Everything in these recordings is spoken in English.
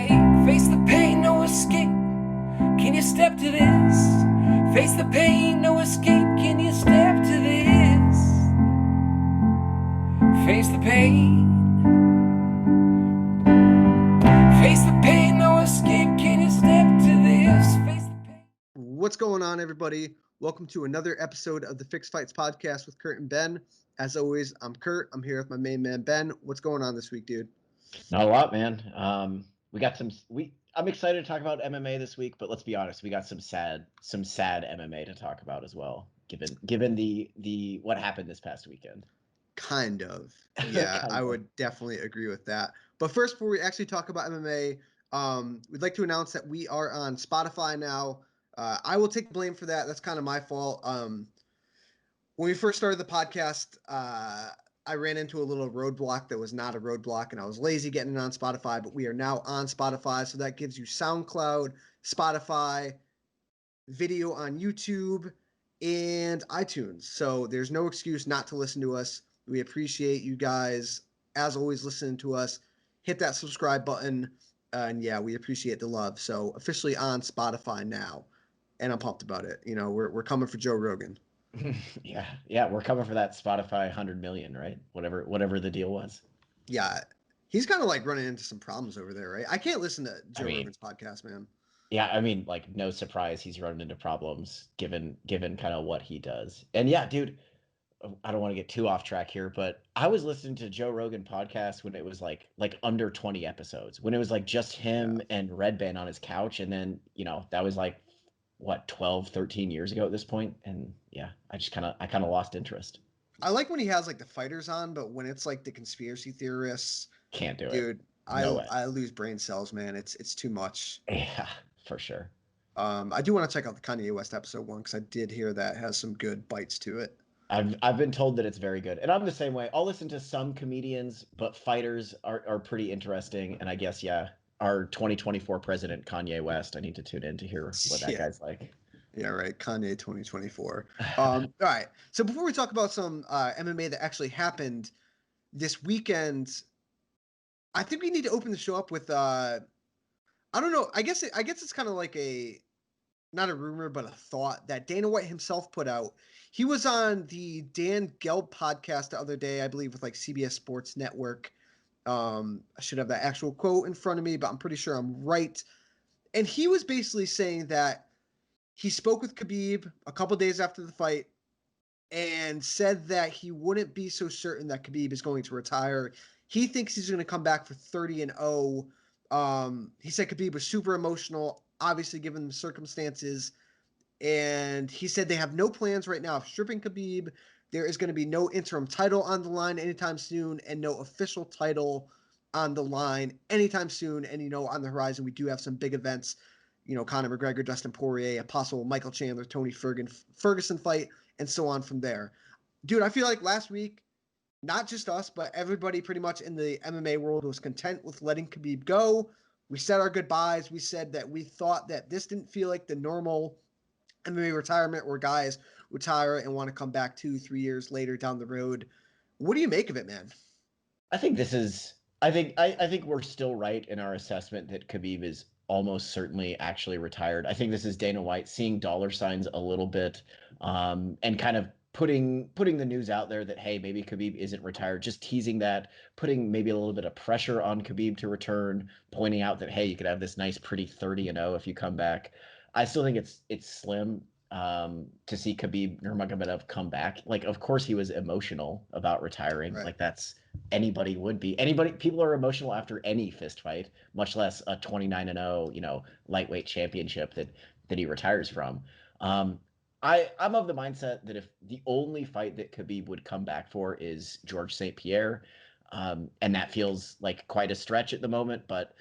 fight. Face the pain, no escape. Can you step to this? Face the pain, no escape. Can you step to this? Face the pain. Face the pain, no escape. Can you step to this? Face the pain. What's going on, everybody? Welcome to another episode of the Fixed Fights podcast with Kurt and Ben. As always, I'm Kurt. I'm here with my main man, Ben. What's going on this week, dude? Not a lot, man. I'm excited to talk about MMA this week, but let's be honest, we got some sad MMA to talk about as well, given the what happened this past weekend. Kind of. Yeah, I would definitely agree with that. But first, before we actually talk about MMA, we'd like to announce that we are on Spotify now. I will take blame for that. That's kind of my fault. When we first started the podcast, I ran into a little roadblock that was not a roadblock, and I was lazy getting it on Spotify, but we are now on Spotify. So that gives you SoundCloud, Spotify, video on YouTube, and iTunes. So there's no excuse not to listen to us. We appreciate you guys, as always, listening to us. Hit that subscribe button, and yeah, we appreciate the love. So officially on Spotify now, and I'm pumped about it. You know, we're coming for Joe Rogan. Yeah, we're coming for that Spotify 100 million, right? Whatever the deal was. Yeah, he's kind of like running into some problems over there, right? I can't listen to Joe Rogan's podcast, man. Yeah, I mean, like, no surprise he's running into problems given kind of what he does. And yeah, dude, I don't want to get too off track here, but I was listening to Joe Rogan podcast when it was like under 20 episodes, when it was like just him and Red Band on his couch. And then, that was like, what, 12, 13 years ago at this point. And yeah, I kind of lost interest. I like when he has like the fighters on, but when it's like the conspiracy theorists, Can't do it. dude, No way. I lose brain cells, man. It's too much. Yeah, for sure. I do want to check out the Kanye West episode one because I did hear that has some good bites to it. I've been told that it's very good, and I'm the same way. I'll listen to some comedians, but fighters are pretty interesting. And I guess our 2024 president Kanye West, I need to tune in to hear what that guy's like. Yeah, right. Kanye 2024. All right. So before we talk about some MMA that actually happened this weekend, I think we need to open the show up with I don't know. I guess it's kind of like not a rumor, but a thought that Dana White himself put out. He was on the Dan Gelb podcast the other day, I believe, with like CBS Sports Network. I should have that actual quote in front of me, but I'm pretty sure I'm right. And he was basically saying that he spoke with Khabib a couple days after the fight and said that he wouldn't be so certain that Khabib is going to retire. He thinks he's going to come back for 30-0. He said Khabib was super emotional, obviously given the circumstances. And he said they have no plans right now of stripping Khabib. There is going to be no interim title on the line anytime soon and no official title on the line anytime soon. And, on the horizon, we do have some big events. Conor McGregor, Dustin Poirier, a possible Michael Chandler, Tony Ferguson fight, and so on from there. Dude, I feel like last week, not just us, but everybody pretty much in the MMA world was content with letting Khabib go. We said our goodbyes. We said that we thought that this didn't feel like the normal MMA retirement where guys retire and want to come back 2-3 years later down the road. What do you make of it, man? I think I think we're still right in our assessment that Khabib is almost certainly actually retired. I think this is Dana White seeing dollar signs a little bit, and kind of putting the news out there that, hey, maybe Khabib isn't retired, just teasing that, putting maybe a little bit of pressure on Khabib to return, pointing out that, hey, you could have this nice pretty 30-0 if you come back. I still think it's slim to see Khabib Nurmagomedov come back. Like, of course he was emotional about retiring. Right. Like, that's anybody would be. People are emotional after any fist fight, much less a 29-0, lightweight championship that he retires from. I'm of the mindset that if the only fight that Khabib would come back for is George St. Pierre, and that feels like quite a stretch at the moment, but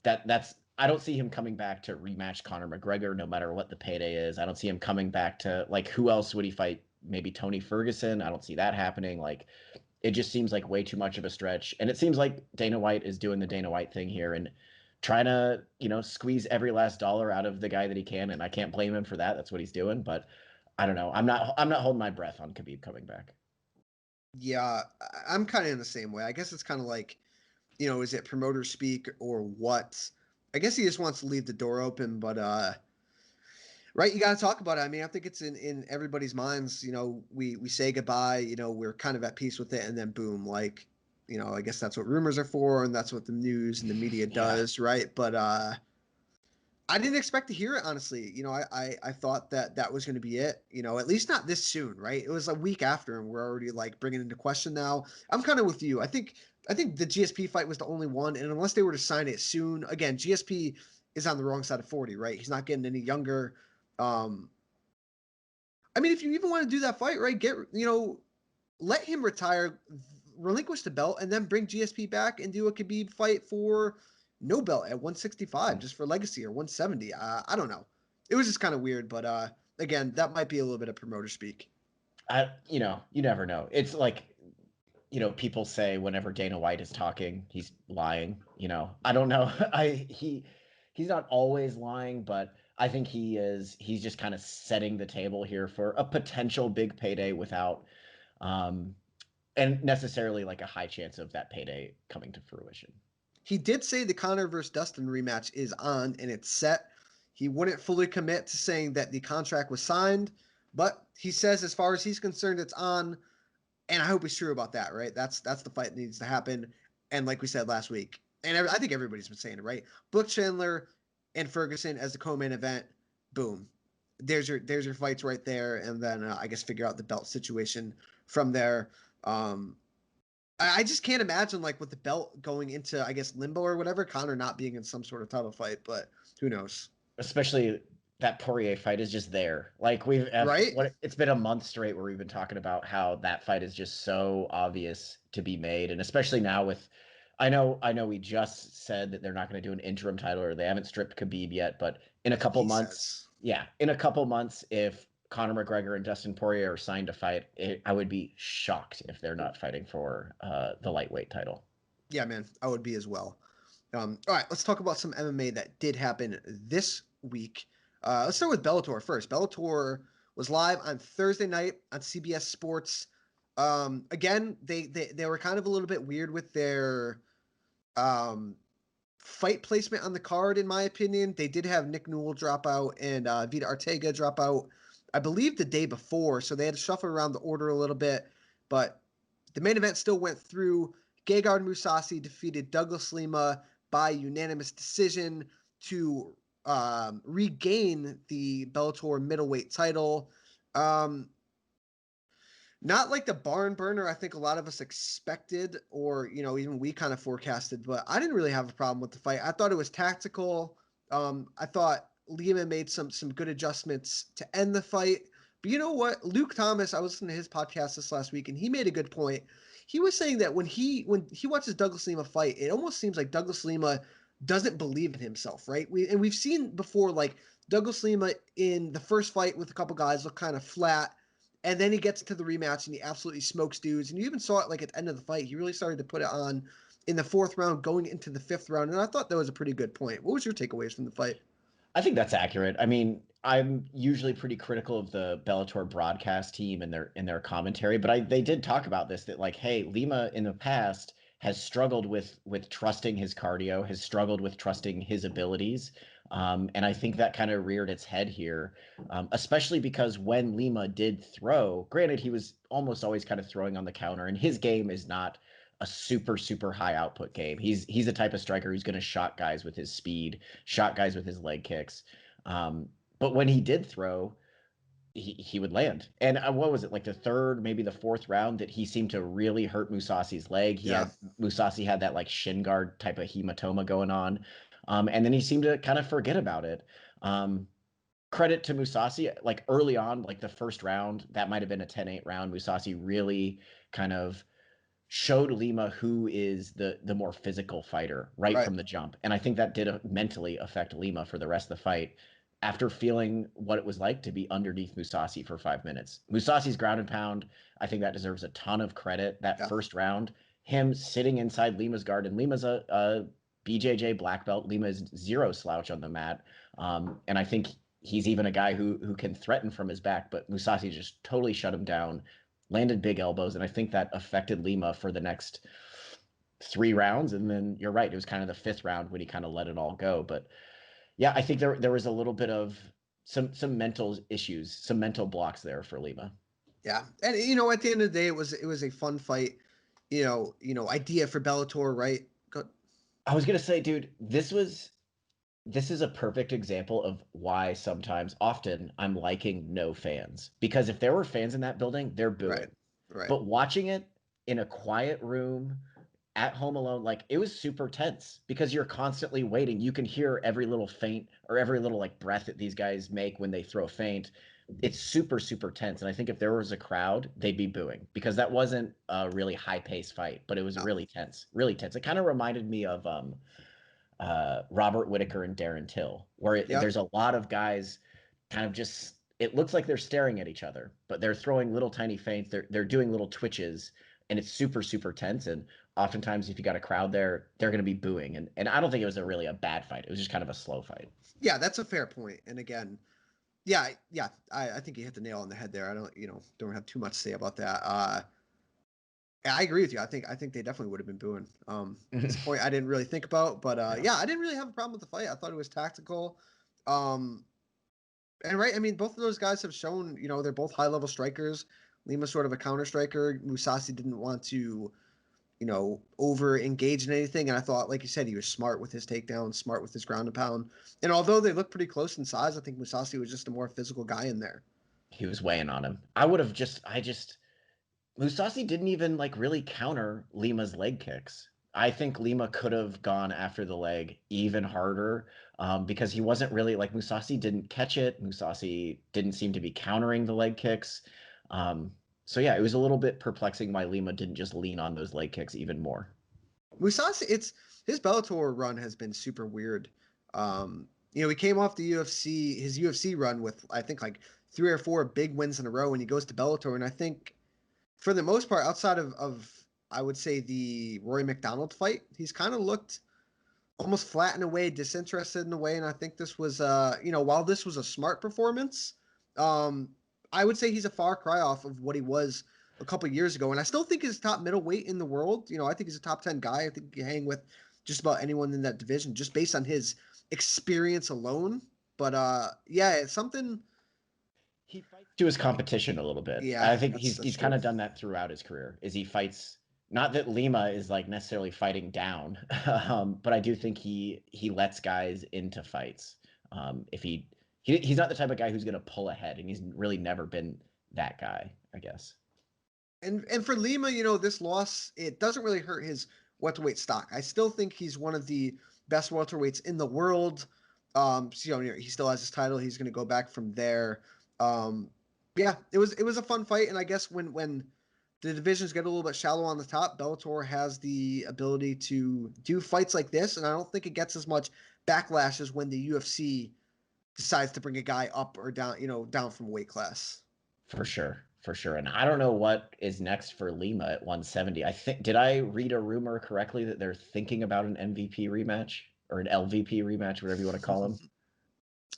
that's I don't see him coming back to rematch Conor McGregor, no matter what the payday is. I don't see him coming back to, like, who else would he fight? Maybe Tony Ferguson. I don't see that happening. Like, it just seems like way too much of a stretch. And it seems like Dana White is doing the Dana White thing here and trying to, squeeze every last dollar out of the guy that he can. And I can't blame him for that. That's what he's doing. But I don't know. I'm not holding my breath on Khabib coming back. Yeah, I'm kind of in the same way. I guess it's kind of like is it promoter speak or what? I guess he just wants to leave the door open, but right, you got to talk about it. I mean, I think it's in everybody's minds. We say goodbye. We're kind of at peace with it, and then boom, like, I guess that's what rumors are for, and that's what the news and the media Yeah. does, right? But I didn't expect to hear it, honestly. I thought that was going to be it. At least not this soon, right? It was a week after, and we're already like bringing into question now. I'm kind of with you. I think the GSP fight was the only one, and unless they were to sign it soon, again, GSP is on the wrong side of 40, right? He's not getting any younger. Um, I mean, if you even want to do that fight, right? Let him retire, relinquish the belt, and then bring GSP back and do a Khabib fight for no belt at 165, just for legacy, or 170. I don't know. It was just kind of weird, but again, that might be a little bit of promoter speak. You never know. It's like, people say whenever Dana White is talking, he's lying. I don't know. He's not always lying, but I think he's just kind of setting the table here for a potential big payday without um and necessarily like a high chance of that payday coming to fruition. He did say the Conor versus Dustin rematch is on and it's set. He wouldn't fully commit to saying that the contract was signed, but he says as far as he's concerned, it's on. And I hope he's true about that, right? That's the fight that needs to happen. And like we said last week, and I think everybody's been saying it, right? Book Chandler and Ferguson as the co-main event. Boom. There's your fights right there, and then I guess figure out the belt situation from there. Um, I just can't imagine, like, with the belt going into, I guess, limbo or whatever, Conor not being in some sort of title fight, but who knows? Especially that Poirier fight is just there. Like Right? it's been a month straight where we've been talking about how that fight is just so obvious to be made, and especially now with, I know we just said that they're not going to do an interim title, or they haven't stripped Khabib yet, but in a couple He months, says. yeah, in a couple months, if Conor McGregor and Dustin Poirier are signed to fight, I would be shocked if they're not fighting for the lightweight title. Yeah, man, I would be as well. All right, let's talk about some MMA that did happen this week. Let's start with Bellator first. Bellator was live on Thursday night on CBS Sports. Again, they were kind of a little bit weird with their um, fight placement on the card, in my opinion. They did have Nick Newell drop out and Vita Ortega drop out, I believe, the day before, so they had to shuffle around the order a little bit. But the main event still went through. Gegard Mousasi defeated Douglas Lima by unanimous decision to regain the Bellator middleweight title. Um, Not like the barn burner I think a lot of us expected, or even we kind of forecasted, but I didn't really have a problem with the fight. I thought it was tactical. I thought Lima made some good adjustments to end the fight. But you know what? Luke Thomas, I was listening to his podcast this last week, and he made a good point. He was saying that when he watches Douglas Lima fight, it almost seems like Douglas Lima doesn't believe in himself, right? We've seen before, like, Douglas Lima in the first fight with a couple guys look kind of flat, and then he gets to the rematch and he absolutely smokes dudes. And you even saw it like at the end of the fight. He really started to put it on in the fourth round, going into the fifth round. And I thought that was a pretty good point. What was your takeaways from the fight? I think that's accurate. I mean, I'm usually pretty critical of the Bellator broadcast team and their commentary, but they did talk about this, that like, hey, Lima in the past has struggled with trusting his cardio, has struggled with trusting his abilities. And I think that kind of reared its head here, especially because when Lima did throw, granted, he was almost always kind of throwing on the counter, and his game is not a super high output game. He's the type of striker who's going to shot guys with his speed, shot guys with his leg kicks. But when he did throw, he would land. And what was it, like the third, maybe the fourth round, that he seemed to really hurt Mousasi's leg? Yeah. Mousasi had that like shin guard type of hematoma going on, and then he seemed to kind of forget about it. Credit to Mousasi, like early on, like the first round, that might have been a 10-8 round. Mousasi really kind of showed Lima who is the more physical fighter right Right. from the jump. And I think that did mentally affect Lima for the rest of the fight, after feeling what it was like to be underneath Mousasi for 5 minutes. Mousasi's ground and pound, I think that deserves a ton of credit. That Yeah. first round, him sitting inside Lima's guard, and Lima's a BJJ black belt. Lima is zero slouch on the mat. And I think he's even a guy who can threaten from his back, but Mousasi just totally shut him down, landed big elbows, and I think that affected Lima for the next 3 rounds, and then you're right, it was kind of the 5th round when he kind of let it all go. But yeah, I think there was a little bit of some mental issues, some mental blocks there for Lima. Yeah, and at the end of the day, it was a fun fight. Idea for Bellator, right? I was gonna say, dude, this is a perfect example of why sometimes, often, I'm liking no fans. Because if there were fans in that building, they're Right, booing. right. But watching it in a quiet room at home alone, like it was super tense because you're constantly waiting. You can hear every little feint or every little like breath that these guys make when they throw a feint. It's super, super tense. And I think if there was a crowd, they'd be booing because that wasn't a really high paced fight, but it was No. really tense, really tense. It kind of reminded me of Robert Whitaker and Darren Till, where Yep. there's a lot of guys kind of just, it looks like they're staring at each other, but they're throwing little tiny feints. They're doing little twitches, and it's super, super tense. And oftentimes, if you got a crowd there, they're going to be booing. And I don't think it was really a bad fight. It was just kind of a slow fight. Yeah, that's a fair point. And again, yeah, I think you hit the nail on the head there. I don't have too much to say about that. I agree with you. I think they definitely would have been booing. It's a point I didn't really think about, but yeah, I didn't really have a problem with the fight. I thought it was tactical. Um, and right, I mean, both of those guys have shown, they're both high level strikers. Lima's sort of a counter striker. Mousasi didn't want to, over engage in anything. And I thought, like you said, he was smart with his takedown, smart with his ground and pound. And although they look pretty close in size, I think Mousasi was just a more physical guy in there. He was weighing on him. Mousasi didn't even like really counter Lima's leg kicks. I think Lima could have gone after the leg even harder because he wasn't really like Mousasi didn't catch it. Mousasi didn't seem to be countering the leg kicks. So yeah, it was a little bit perplexing why Lima didn't just lean on those leg kicks even more. Mousasi, it's his Bellator run has been super weird. He came off the his UFC run with I think like 3 or 4 big wins in a row, and he goes to Bellator, and I think for the most part, outside of I would say the Rory McDonald fight, he's kind of looked almost flat in a way, disinterested in a way, and I think this was while this was a smart performance, um, I would say he's a far cry off of what he was a couple years ago, and I still think he's top middleweight in the world. I think he's a top 10 guy. I think he can hang with just about anyone in that division just based on his experience alone. But yeah, it's something. He fights to his competition a little bit. Yeah, I think that's he's kind true. of done that throughout his career. Is he fights not that Lima is like necessarily fighting down, but I do think he lets guys into fights. If he's not the type of guy who's going to pull ahead, and he's really never been that guy, I guess. And for Lima, this loss, it doesn't really hurt his welterweight stock. I still think he's one of the best welterweights in the world. So, he still has his title. He's going to go back from there. Yeah, it was a fun fight, and I guess when the divisions get a little bit shallow on the top, Bellator has the ability to do fights like this, and I don't think it gets as much backlash as when the UFC decides to bring a guy up or down, down from weight class. For sure, for sure. And I don't know what is next for Lima at 170. I think did I read a rumor correctly that they're thinking about an MVP rematch or an LVP rematch, whatever you want to call them?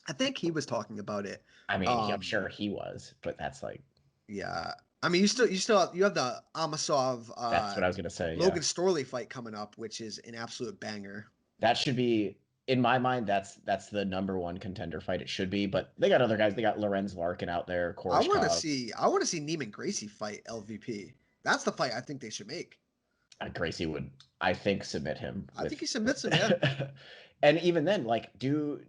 I think he was talking about it. I mean, I'm Um, sure he was, but that's like yeah. I mean, you have the Amasov that's what I was gonna say. Logan Yeah, Storley fight coming up, which is an absolute banger. that should be in my mind. That's the number one contender fight. It should be, but they got other guys. They got Lorenz Larkin out there, Koreshkov. I want to see Neiman Gracie fight LVP. That's the fight I think they should make. Gracie would, I think, submit him I think he with submits him. Yeah. and even then, like do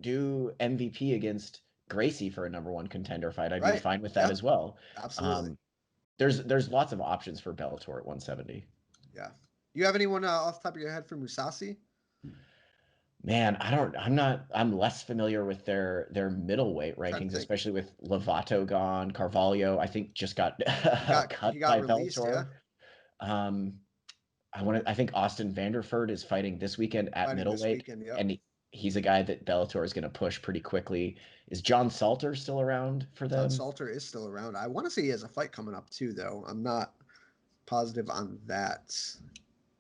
MVP against Gracie for a number one contender fight. I'd be Right. fine with that Yeah. as well. Absolutely. There's lots of options for Bellator at 170. Yeah. You have anyone off the top of your head for Mousasi? Man, I'm less familiar with their middleweight I'm trying to rankings, think. especially with Lovato gone. Carvalho, I think, just got He cut got by released. Yeah. Bellator. Um, I think Austin Vanderford is fighting this weekend at Fighting this middleweight, weekend. Yep. and he's a guy that Bellator is going to push pretty quickly. Is John Salter still around for John them? Salter is still around. I want to say he has a fight coming up too, though. I'm not positive on that.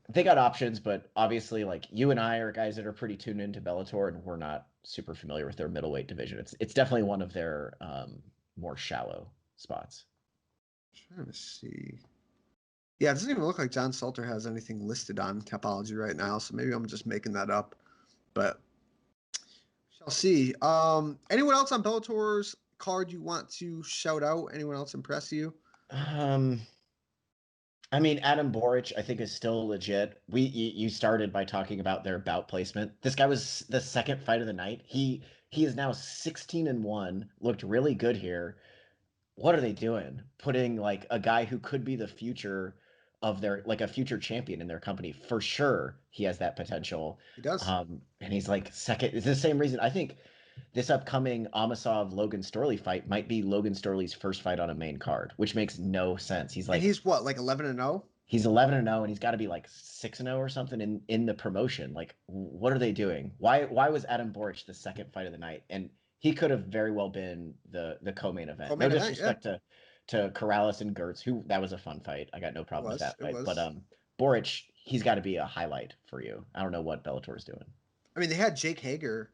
They got options, but obviously, like you and I are guys that are pretty tuned into Bellator, and we're not super familiar with their middleweight division. It's definitely one of their more shallow spots. Trying to see. Yeah, it doesn't even look like John Salter has anything listed on Tapology right now, so maybe I'm just making that up. But shall see. Anyone else on Bellator's card you want to shout out? Anyone else impress you? Um, I mean, Adam Boric, I think, is still legit. You started by talking about their bout placement. This guy was the second fight of the night. He is now 16-1, looked really good here. What are they doing? Putting like a guy who could be the future of their like a future champion in their company for sure. He has that potential. He does. And he's like second. It's the same reason. I think this upcoming Amasov Logan Storley fight might be Logan Storley's first fight on a main card, which makes no sense. And he's what, like 11-0? He's 11-0 and he's got to be like 6-0 or something in the promotion. Like, what are they doing? Why was Adam Boric the second fight of the night? And he could have very well been the co-main event. Co-main No event, disrespect to Corrales and Gertz, who that was a fun fight. I got no problem with that It fight. was. But Boric, he's got to be a highlight for you. I don't know what Bellator's doing. I mean, they had Jake Hager,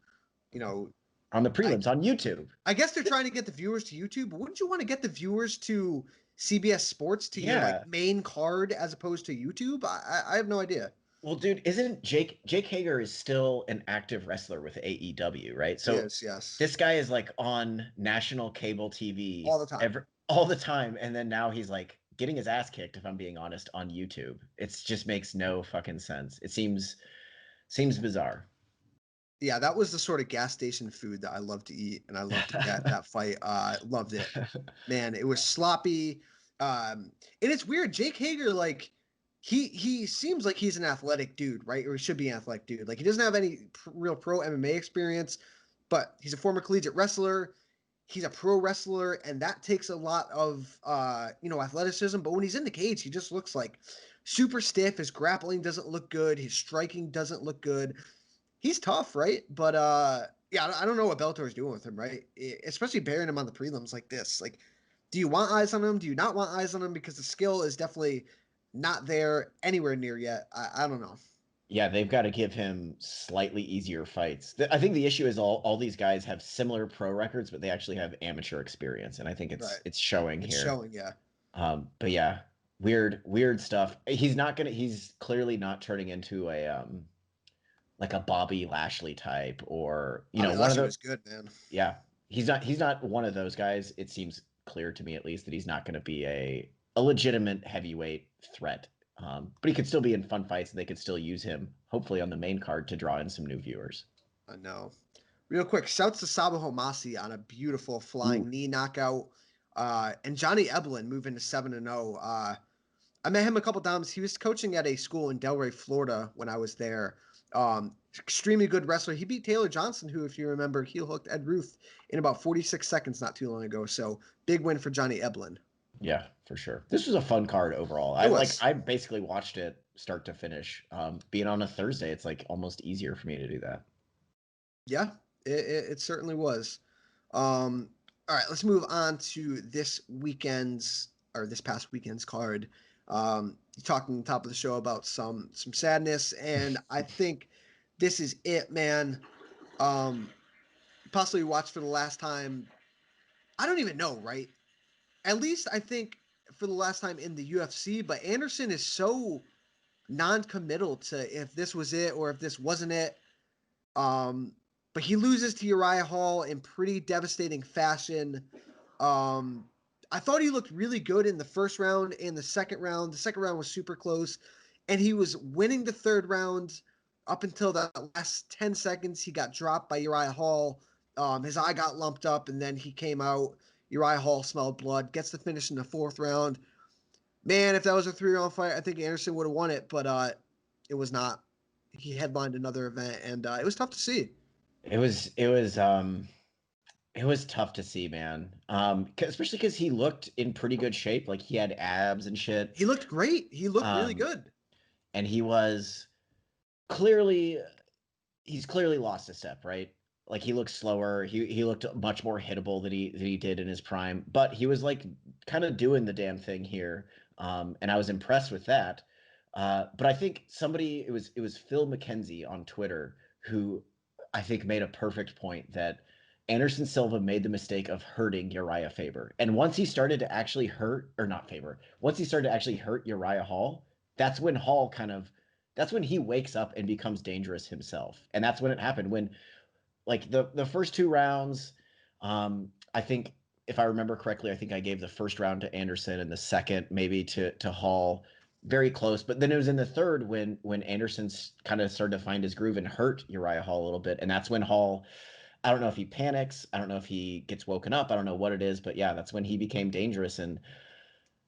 you know, on the prelims on YouTube. I guess they're trying to get the viewers to YouTube, but wouldn't you want to get the viewers to CBS Sports to your like main card as opposed to YouTube? I have no idea. Well, dude, isn't Jake Hager is still an active wrestler with AEW, right? So yes. This guy is like on national cable TV all the time. All the time, and then now he's like getting his ass kicked, if I'm being honest, on YouTube. It just makes no fucking sense. It seems bizarre. Yeah, that was the sort of gas station food that I love to eat, and I loved to get that fight. Loved it, man. It was sloppy, and it's weird. Jake Hager, like, he seems like he's an athletic dude, right? Or he should be an athletic dude. Like, he doesn't have any real pro MMA experience, but he's a former collegiate wrestler. He's a pro wrestler, and that takes a lot of athleticism. But when he's in the cage, he just looks like super stiff. His grappling doesn't look good. His striking doesn't look good. He's tough, right? But yeah, I don't know what Bellator's doing with him, right? Especially bearing him on the prelims like this. Like, do you want eyes on him? Do you not want eyes on him? Because the skill is definitely not there anywhere near yet. I don't know. Yeah, they've got to give him slightly easier fights. I think the issue is all these guys have similar pro records, but they actually have amateur experience, and I think it's showing here. It's showing, yeah. But yeah, weird stuff. He's clearly not turning into a like a Bobby Lashley type, or one of those. Was good, man. Yeah, he's not one of those guys. It seems clear to me, at least, that he's not going to be a legitimate heavyweight threat. But he could still be in fun fights, and they could still use him, hopefully, on the main card to draw in some new viewers. I know. Real quick, shouts to Sabah Homasi on a beautiful flying knee knockout, and Johnny Eblin moving to 7-0. I met him a couple times. He was coaching at a school in Delray, Florida, when I was there. Extremely good wrestler. He beat Taylor Johnson, who, if you remember, heel hooked Ed Ruth in about 46 seconds not too long ago. So big win for Johnny Eblin. Yeah, for sure. This was a fun card overall. I basically watched it start to finish. Being on a Thursday, it's like almost easier for me to do that. Yeah, it certainly was. All right, let's move on to this past weekend's card. You talked on the top of the show about some sadness, and I think this is it, man. Possibly watched for the last time. I don't even know, right? At least I think for the last time in the UFC, but Anderson is so non-committal to if this was it or if this wasn't it. But he loses to Uriah Hall in pretty devastating fashion. I thought he looked really good in the first round and the second round. The second round was super close, and he was winning the third round up until the last 10 seconds. He got dropped by Uriah Hall. His eye got lumped up, and then he came out. Uriah Hall smelled blood, gets the finish in the fourth round. Man, if that was a 3-round fight, I think Anderson would have won it, but it was not. He headlined another event, and it was tough to see. It was tough to see, man. Especially because he looked in pretty good shape. Like, he had abs and shit. He looked great. He looked really good. And he's clearly lost a step, right? Like, he looked slower. He looked much more hittable than he did in his prime. But he was like kind of doing the damn thing here. And I was impressed with that. But I think it was Phil McKenzie on Twitter who I think made a perfect point that Anderson Silva made the mistake of hurting Uriah Faber. And once he started to actually hurt, or not Faber, once he started to actually hurt Uriah Hall, that's when Hall that's when he wakes up and becomes dangerous himself. And that's when it happened. When like the first two rounds, I think if I remember correctly, I think I gave the first round to Anderson and the second maybe to Hall, very close. But then it was in the third when Anderson kind of started to find his groove and hurt Uriah Hall a little bit, and that's when Hall. I don't know if he panics. I don't know if he gets woken up. I don't know what it is, but yeah, that's when he became dangerous. And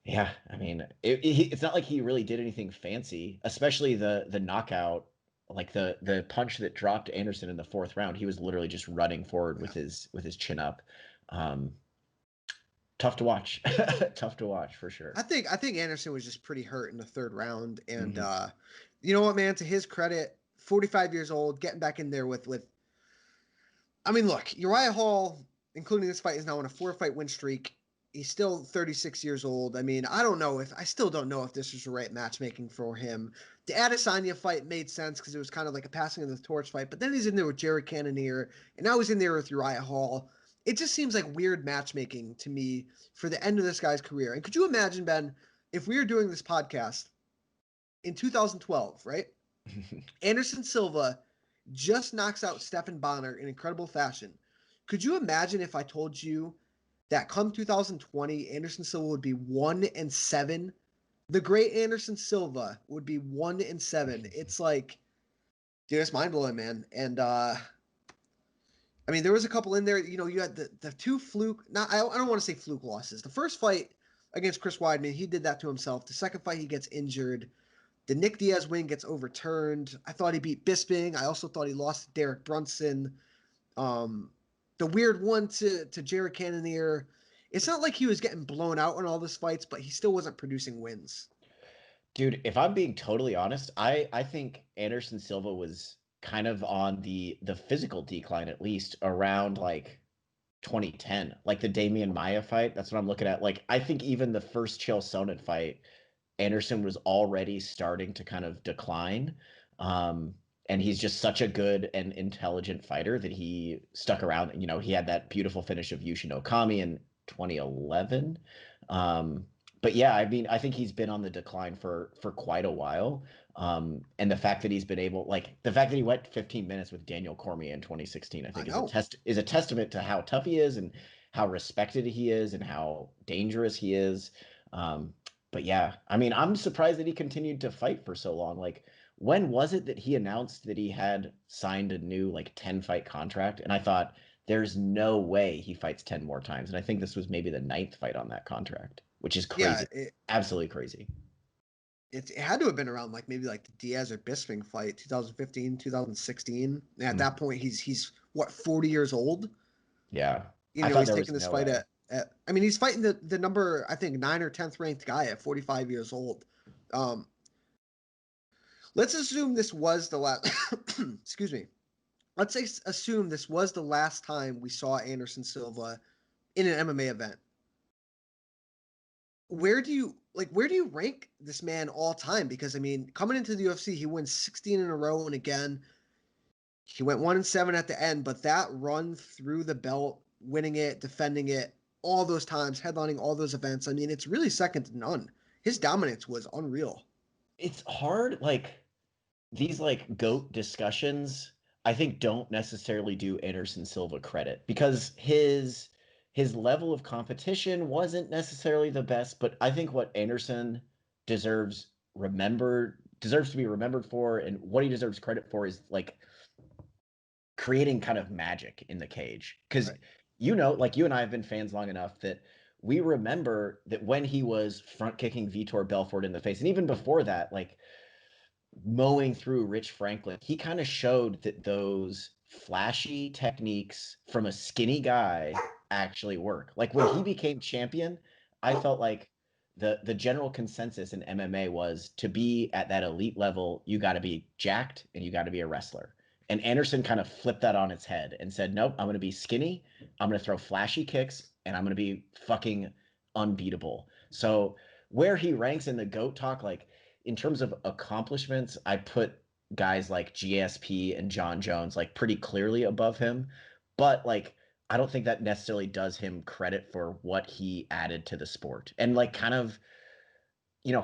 yeah, I mean, it's not like he really did anything fancy, especially the knockout, like the punch that dropped Anderson in the fourth round. He was literally just running forward with his chin up. Um, Tough to watch. Tough to watch for sure. I think Anderson was just pretty hurt in the third round, and Mhm. you know what, man? To his credit, 45 years old, getting back in there with. I mean, look, Uriah Hall, including this fight, is now on a 4-fight win streak. He's still 36 years old. I mean, I still don't know if this was the right matchmaking for him. The Adesanya fight made sense because it was kind of like a passing of the torch fight, but then he's in there with Jared Cannonier, and now he's in there with Uriah Hall. It just seems like weird matchmaking to me for the end of this guy's career. And could you imagine, Ben, if we were doing this podcast in 2012, right? Anderson Silva just knocks out Stephan Bonner in incredible fashion. Could you imagine if I told you that come 2020, Anderson Silva would be 1-7? The great Anderson Silva would be 1-7. It's like, dude, it's mind blowing, man. And I mean, there was a couple in there. You know, you had the two fluke. Not I don't want to say fluke losses. The first fight against Chris Weidman, he did that to himself. The second fight, he gets injured. The Nick Diaz win gets overturned. I thought he beat Bisping. I also thought he lost to Derek Brunson. The weird one to Jared Cannonier. It's not like he was getting blown out in all these fights, but he still wasn't producing wins. Dude, if I'm being totally honest, I think Anderson Silva was kind of on the physical decline at least around like 2010, like the Damian Maya fight. That's what I'm looking at. Like I think even the first Chael Sonnen fight, Anderson was already starting to kind of decline. Um, and he's just such a good and intelligent fighter that he stuck around. You know, he had that beautiful finish of Yushin Okami in 2011. Um, but yeah, I mean, I think he's been on the decline for quite a while. And the fact that he's been able, like the fact that he went 15 minutes with Daniel Cormier in 2016, I I think know. is a testament to how tough he is and how respected he is and how dangerous he is. Um, but yeah, I mean, I'm surprised that he continued to fight for so long. Like, when was it that he announced that he had signed a new like 10 fight contract? And I thought, there's no way he fights 10 more times. And I think this was maybe the ninth fight on that contract, which is Yeah, crazy. Absolutely crazy. it had to have been around like maybe like the Diaz or Bisping fight, 2015, 2016. And at that Mhm. point, he's what, 40 years old? Yeah. You I know, thought he's there taking was this no fight way. at I mean, he's fighting the number, I think, 9 or 10th ranked guy at 45 years old. Um, let's assume this was the last, excuse me. Let's say, assume this was the last time we saw Anderson Silva in an MMA event. Where do you rank this man all time? Because I mean, coming into the UFC, he wins 16 in a row, and again, he went 1-7 at the end. But that run through the belt, winning it, defending it, all those times, headlining all those events. I mean, it's really second to none. His dominance was unreal. It's hard, like these like GOAT discussions, I think don't necessarily do Anderson Silva credit because his level of competition wasn't necessarily the best, but I think what Anderson deserves to be remembered for and what he deserves credit for is like creating kind of magic in the cage. Because Right. you know, like you and I have been fans long enough that we remember that when he was front kicking Vitor Belfort in the face, and even before that, like mowing through Rich Franklin, he kind of showed that those flashy techniques from a skinny guy actually work. Like when he became champion, I felt like the general consensus in MMA was to be at that elite level, you got to be jacked and you got to be a wrestler. And Anderson kind of flipped that on its head and said, "Nope, I'm going to be skinny. I'm going to throw flashy kicks and I'm going to be fucking unbeatable." So where he ranks in the GOAT talk, like in terms of accomplishments, I put guys like GSP and John Jones like pretty clearly above him. But like I don't think that necessarily does him credit for what he added to the sport. And like kind of,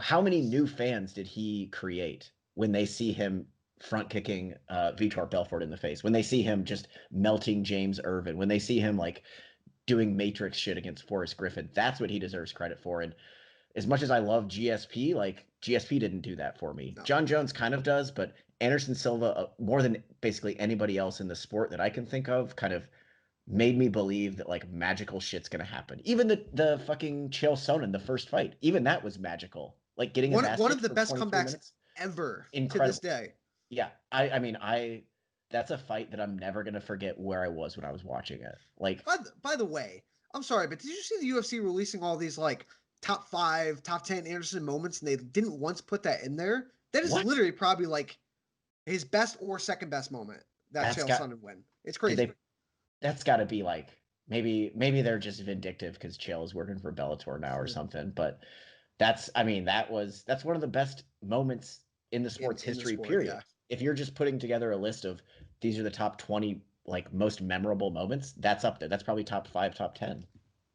how many new fans did he create when they see him front kicking Vitor Belfort in the face, when they see him just melting James Irvin, when they see him like doing Matrix shit against Forrest Griffin? That's what he deserves credit for. And as much as I love GSP, like GSP didn't do that for me. No. John Jones kind of does, but Anderson Silva, more than basically anybody else in the sport that I can think of, kind of made me believe that like magical shit's gonna happen. Even the fucking Chael Sonnen, the first fight, even that was magical. Like getting his ass One kicked of the for best 23 comebacks minutes. ever to this Incredible. day. Yeah. I mean, that's a fight that I'm never gonna forget where I was when I was watching it. Like, By the way, I'm sorry, but did you see the UFC releasing all these like top 5, top 10 Anderson moments, and they didn't once put that in there? That is what? literally probably like his best or second best moment. That That's Chael got Sonnen win. It's did crazy. they that's gotta be like maybe they're just vindictive because Chael is working for Bellator now or something. But that's one of the best moments in the sport's In the history, sport, period. yeah. If you're just putting together a list of these are the top 20 like most memorable moments, that's up there. That's probably top 5, top 10.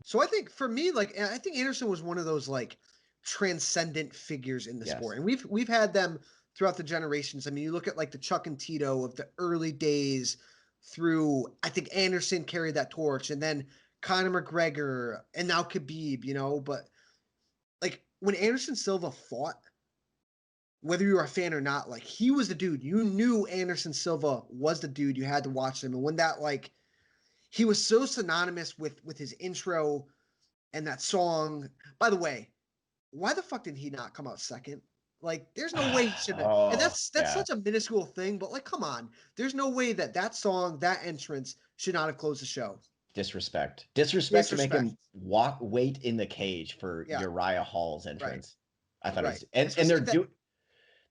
So I think for me, like I think Anderson was one of those like transcendent figures in the sport, Yes. and we've had them throughout the generations. I mean, you look at like the Chuck and Tito of the early days through. I think Anderson carried that torch, and then Conor McGregor, and now Khabib. But like when Anderson Silva fought, whether you were a fan or not, like he was the dude. You knew Anderson Silva was the dude. You had to watch him, and when that like he was so synonymous with his intro and that song. By the way, why the fuck did he not come out second? Like, there's no way he should have. And Oh, that's yeah. such a minuscule thing, but like, come on, there's no way that song, that entrance, should not have closed the show. Disrespect to make Disrespect. him wait in the cage for Yeah, Uriah Hall's right, entrance. I thought it right. was, and Especially that.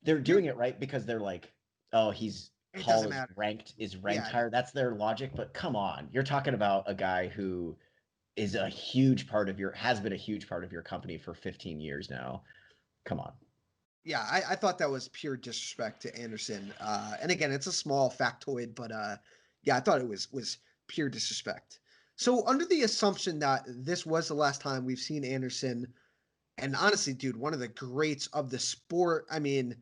they're Here, doing it right because they're like, oh, he's it Hall doesn't is matter. ranked Yeah, higher. That's their logic. But come on, you're talking about a guy who is a huge part of has been a huge part of your company for 15 years now. Come on. yeah. I thought that was pure disrespect to Anderson. And again, it's a small factoid, but yeah, I thought it was pure disrespect. So under the assumption that this was the last time we've seen Anderson. And honestly, dude, one of the greats of the sport. I mean,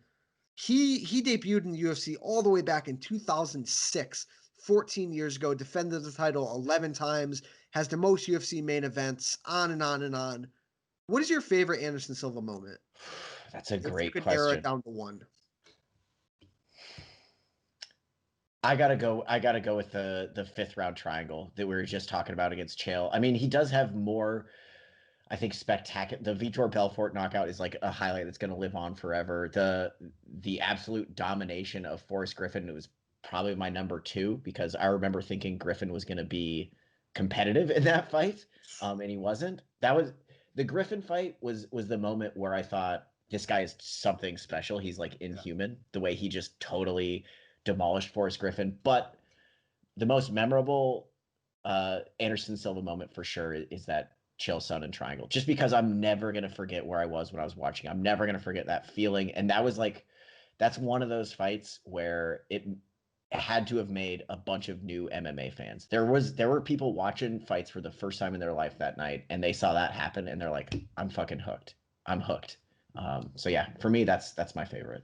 he debuted in the UFC all the way back in 2006, 14 years ago, defended the title 11 times, has the most UFC main events, on and on and on. What is your favorite Anderson Silva moment? That's a If you great could narrow it question. down to one. I gotta go with the fifth round triangle that we were just talking about against Chael. I mean, he does have more, I think, spectacular. The Vitor Belfort knockout is like a highlight that's going to live on forever. The absolute domination of Forrest Griffin, it was probably my number 2 because I remember thinking Griffin was going to be competitive in that fight, and he wasn't. That was the Griffin fight was the moment where I thought this guy is something special. He's like Yeah. inhuman. The way he just totally demolished Forrest Griffin, but the most memorable Anderson Silva moment for sure is that Chael Sonnen triangle. Just because I'm never gonna forget where I was when I was watching. I'm never gonna forget that feeling. And that's one of those fights where it had to have made a bunch of new MMA fans. There were people watching fights for the first time in their life that night, and they saw that happen, and they're like, "I'm fucking hooked. I'm hooked." So yeah, for me, that's my favorite.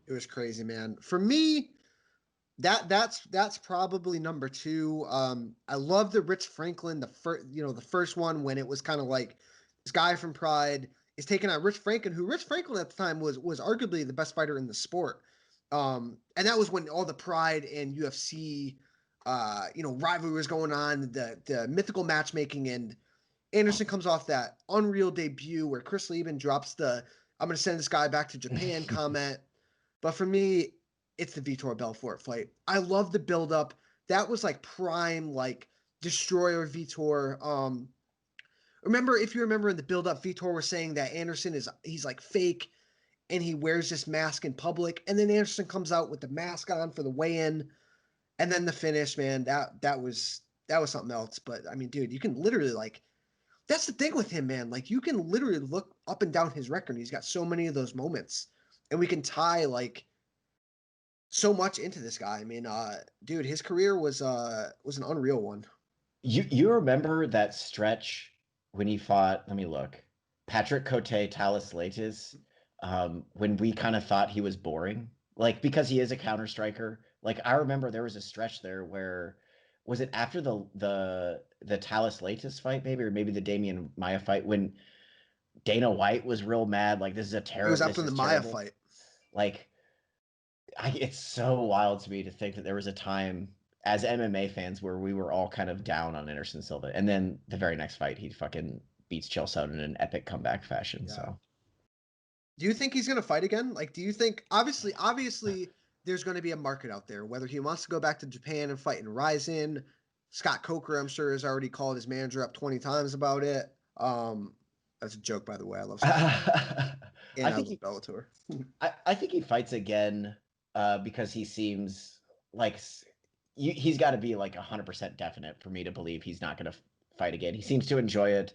It was crazy, man. For me, that's probably number 2. I love the Rich Franklin, the first one when it was kind of like this guy from Pride is taking on Rich Franklin, who Rich Franklin at the time was arguably the best fighter in the sport. And that was when all the Pride and UFC rivalry was going on, the mythical matchmaking, and Anderson comes off that unreal debut where Chris Lieben drops the "I'm going to send this guy back to Japan" comment. But for me, it's the Vitor Belfort fight. I love the buildup. That was like prime, like destroyer Vitor. If you remember in the buildup, Vitor was saying that he's like fake and he wears this mask in public, and then Anderson comes out with the mask on for the weigh-in, and then the finish, man. That was something else. But I mean, dude, you can literally like that's the thing with him, man. Like you can literally look up and down his record. He's got so many of those moments, and we can tie like so much into this guy. I mean, dude, his career was an unreal one. You remember that stretch when he fought, let me look, Patrick Cote, Talis Latis, when we kind of thought he was boring? Like, because he is a counter striker. Like, I remember there was a stretch there where, was it after the Talis Latis fight, maybe, or maybe the Damian Maya fight, when Dana White was real mad, like, It was this after the is Maya terrible. fight. Like, it's so wild to me to think that there was a time as MMA fans where we were all kind of down on Anderson Silva, and then the very next fight he fucking beats Chael Sonnen in an epic comeback fashion. Yeah. So Do you think he's going to fight again? Like, do you think obviously there's going to be a market out there, whether he wants to go back to Japan and fight in Ryzen. Scott Coker, I'm sure, has already called his manager up 20 times about it. That's a joke, by the way. I love Scott Coker. I And I think love Bellator. I think he fights again because he seems like he's got to be like 100% definite for me to believe he's not going to fight again. He seems to enjoy it.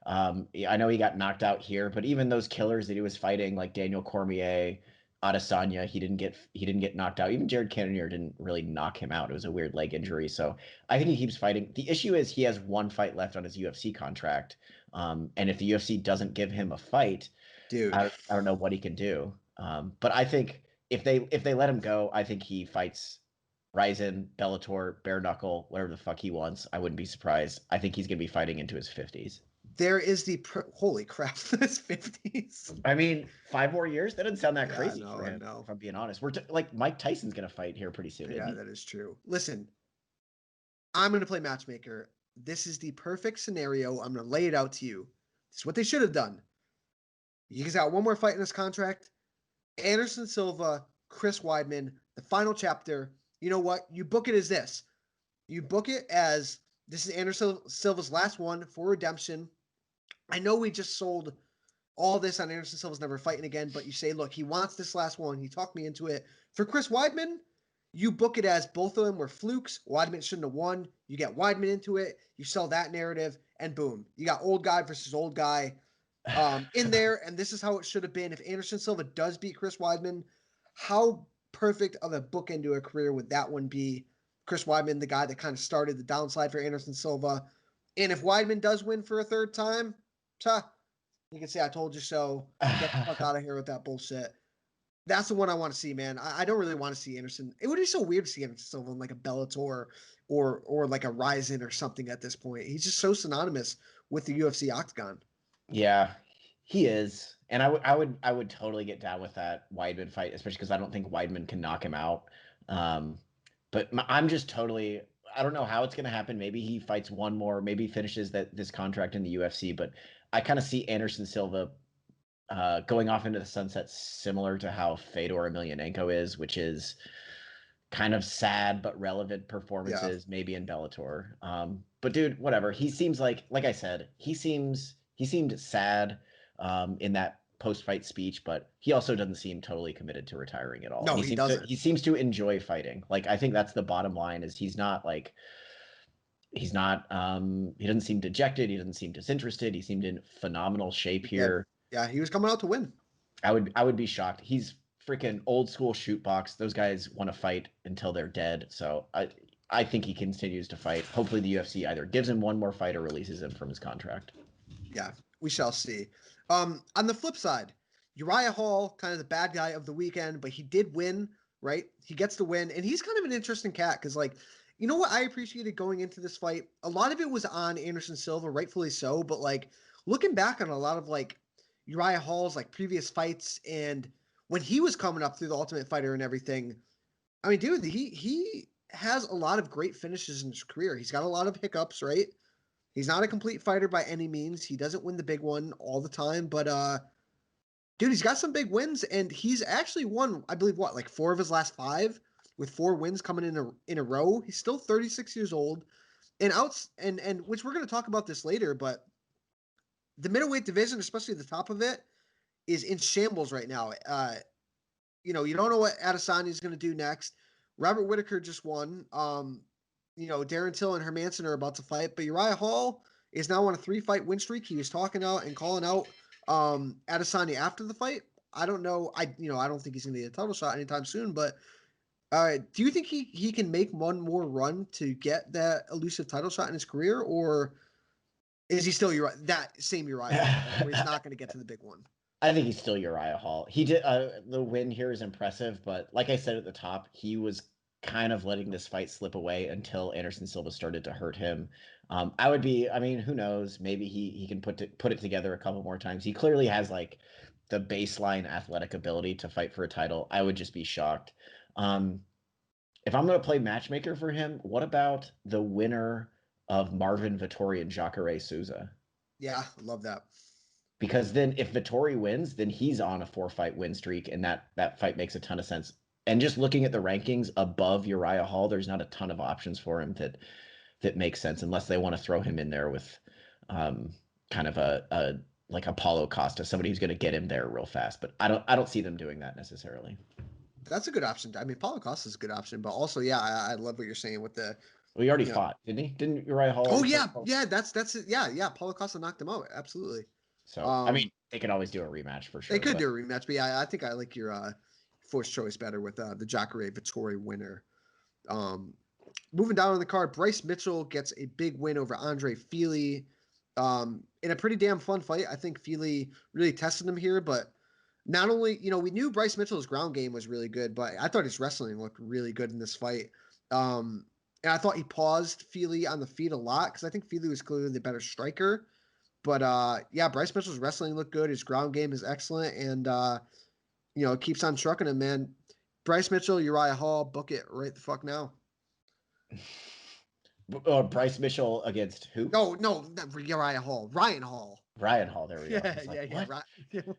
I know he got knocked out here, but even those killers that he was fighting, like Daniel Cormier, Adesanya, he didn't get knocked out. Even Jared Cannonier didn't really knock him out. It was a weird leg injury, so I think he keeps fighting. The issue is he has one fight left on his UFC contract, and if the UFC doesn't give him a fight, Dude. I don't know what he can do. But I think if they let him go, I think he fights Ryzen, Bellator, bare knuckle, whatever the fuck he wants. I wouldn't be surprised. I think he's going to be fighting into his 50s. There is holy crap, this 50s. I mean, 5 more years? That doesn't sound that Yeah, I crazy know, for I him, know. if I'm being honest. Like Mike Tyson's going to fight here pretty soon, isn't Yeah, he? that is true. Listen, I'm going to play matchmaker. This is the perfect scenario. I'm going to lay it out to you. This is what they should have done. He's got one more fight in his contract. Anderson Silva, Chris Weidman, the final chapter. You know what? You book it as this. You book it as this is Anderson Silva's last one for redemption. I know we just sold all this on Anderson Silva's never fighting again, but you say, look, he wants this last one. He talked me into it. For Chris Weidman, you book it as both of them were flukes. Weidman shouldn't have won. You get Weidman into it. You sell that narrative, and boom, you got old guy versus old guy in there. And this is how it should have been. If Anderson Silva does beat Chris Weidman, how perfect of a bookend to a career would that one be? Chris Weidman, the guy that kind of started the downside for Anderson Silva. And if Weidman does win for a third time, you can say I told you so. Get the fuck out of here with that bullshit. That's the one I want to see, man. I don't really want to see Anderson. It would be so weird to see Anderson Silva in like a Bellator or like a Ryzen or something at this point. He's just so synonymous with the UFC octagon. Yeah, he is. And I would totally get down with that Weidman fight, especially because I don't think Weidman can knock him out. Um, but I'm just totally, I don't know how it's going to happen. Maybe he fights one more, maybe he finishes this contract in the UFC, but I kind of see Anderson Silva going off into the sunset similar to how Fedor Emelianenko is, which is kind of sad but relevant Yeah. performances, maybe in Bellator. But dude, whatever. He seems like I said, he seemed sad in that post-fight speech, but he also doesn't seem totally committed to retiring at all. And No, he doesn't. he seems to enjoy fighting. Like I think that's the bottom line is he's not he doesn't seem dejected, he doesn't seem disinterested, he seemed in phenomenal shape Yeah. here. Yeah, he was coming out to win. I would be shocked. He's freaking old school shoot box. Those guys want to fight until they're dead. So I think he continues to fight. Hopefully the UFC either gives him one more fight or releases him from his contract. Yeah, we shall see. On the flip side, Uriah Hall, kind of the bad guy of the weekend, but he did win, right? He gets the win, and he's kind of an interesting cat because, like, you know what I appreciated going into this fight? A lot of it was on Anderson Silva, rightfully so, but like looking back on a lot of like Uriah Hall's like previous fights and when he was coming up through the Ultimate Fighter and everything, I mean, dude, he has a lot of great finishes in his career. He's got a lot of hiccups, right? He's not a complete fighter by any means. He doesn't win the big one all the time, but dude, he's got some big wins, and he's actually won, I believe, what, like 4 of his last 5, with 4 wins coming in a row. He's still 36 years old, and which we're going to talk about this later, but the middleweight division, especially the top of it, is in shambles right now. You don't know what Adesanya is going to do next. Robert Whitaker just won. Darren Till and Hermanson are about to fight, but Uriah Hall is now on a 3-fight win streak. He was talking out and calling out Adesanya after the fight. I don't know. I don't think he's going to get a title shot anytime soon, but Do you think he can make one more run to get that elusive title shot in his career, or is he still that same Uriah Hall, where he's not going to get to the big one? I think he's still Uriah Hall. He did the win here is impressive, but like I said at the top, he was kind of letting this fight slip away until Anderson Silva started to hurt him. I mean, who knows? Maybe he can put it together a couple more times. He clearly has like the baseline athletic ability to fight for a title. I would just be shocked. Um, if I'm going to play matchmaker for him, what about the winner of Marvin Vettori and Jacare Souza? Yeah, love that. Because then if Vettori wins, then he's on a 4-fight win streak, and that fight makes a ton of sense. And just looking at the rankings above Uriah Hall, there's not a ton of options for him that makes sense unless they want to throw him in there with kind of a like Apollo Costa, somebody who's going to get him there real fast. But I don't see them doing that necessarily. That's a good option. I mean, Paulo Costa is a good option, but also, yeah, I love what you're saying with the. Well, he already fought, didn't he? Didn't Uriah Hall? Oh yeah, yeah. That's it. Yeah. Paulo Costa knocked him out. Absolutely. So I mean, they could always do a rematch for sure. They could do a rematch, but yeah, I think I like your forced choice better with the Jacare Vettori winner. Moving down on the card, Bryce Mitchell gets a big win over Andre Fili in a pretty damn fun fight. I think Fili really tested him here, but not only, we knew Bryce Mitchell's ground game was really good, but I thought his wrestling looked really good in this fight. And I thought he paused Fili on the feet a lot because I think Fili was clearly the better striker. But yeah, Bryce Mitchell's wrestling looked good. His ground game is excellent, and it keeps on trucking him, man. Bryce Mitchell, Uriah Hall, book it right the fuck now. Bryce Mitchell against who? No, not Uriah Hall. Ryan Hall. Ryan Hall. There we go.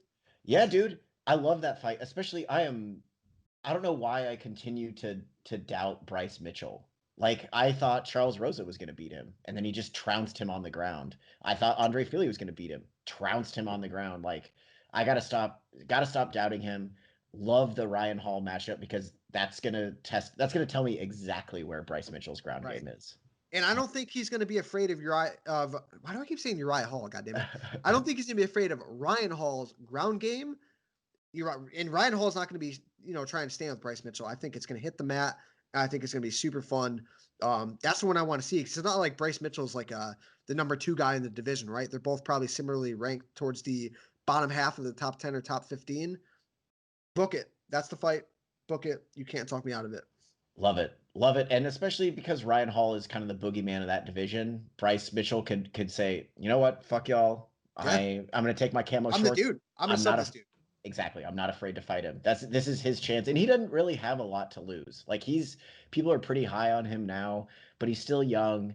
Yeah, dude. I love that fight. Especially, I don't know why I continue to doubt Bryce Mitchell. Like, I thought Charles Rosa was going to beat him, and then he just trounced him on the ground. I thought Andre Fili was going to beat him, trounced him on the ground. Like, I gotta stop doubting him. Love the Ryan Hall matchup because that's gonna tell me exactly where Bryce Mitchell's ground game is. And I don't think he's going to be afraid of why do I keep saying Uriah Hall? God damn it! I don't think he's going to be afraid of Ryan Hall's ground game. And Ryan Hall is not going to be, trying to stand with Bryce Mitchell. I think it's going to hit the mat. I think it's going to be super fun. That's the one I want to see because it's not like Bryce Mitchell's like the number 2 guy in the division, right? They're both probably similarly ranked towards the bottom half of the top 10 or top 15. Book it. That's the fight. Book it. You can't talk me out of it. Love it. Love it. And especially because Ryan Hall is kind of the boogeyman of that division. Bryce Mitchell could say, you know what? Fuck y'all. Yeah. I'm going to take my camo shorts. I'm the dude. I'm this dude. Exactly. I'm not afraid to fight him. This is his chance. And he doesn't really have a lot to lose. Like people are pretty high on him now, but he's still young.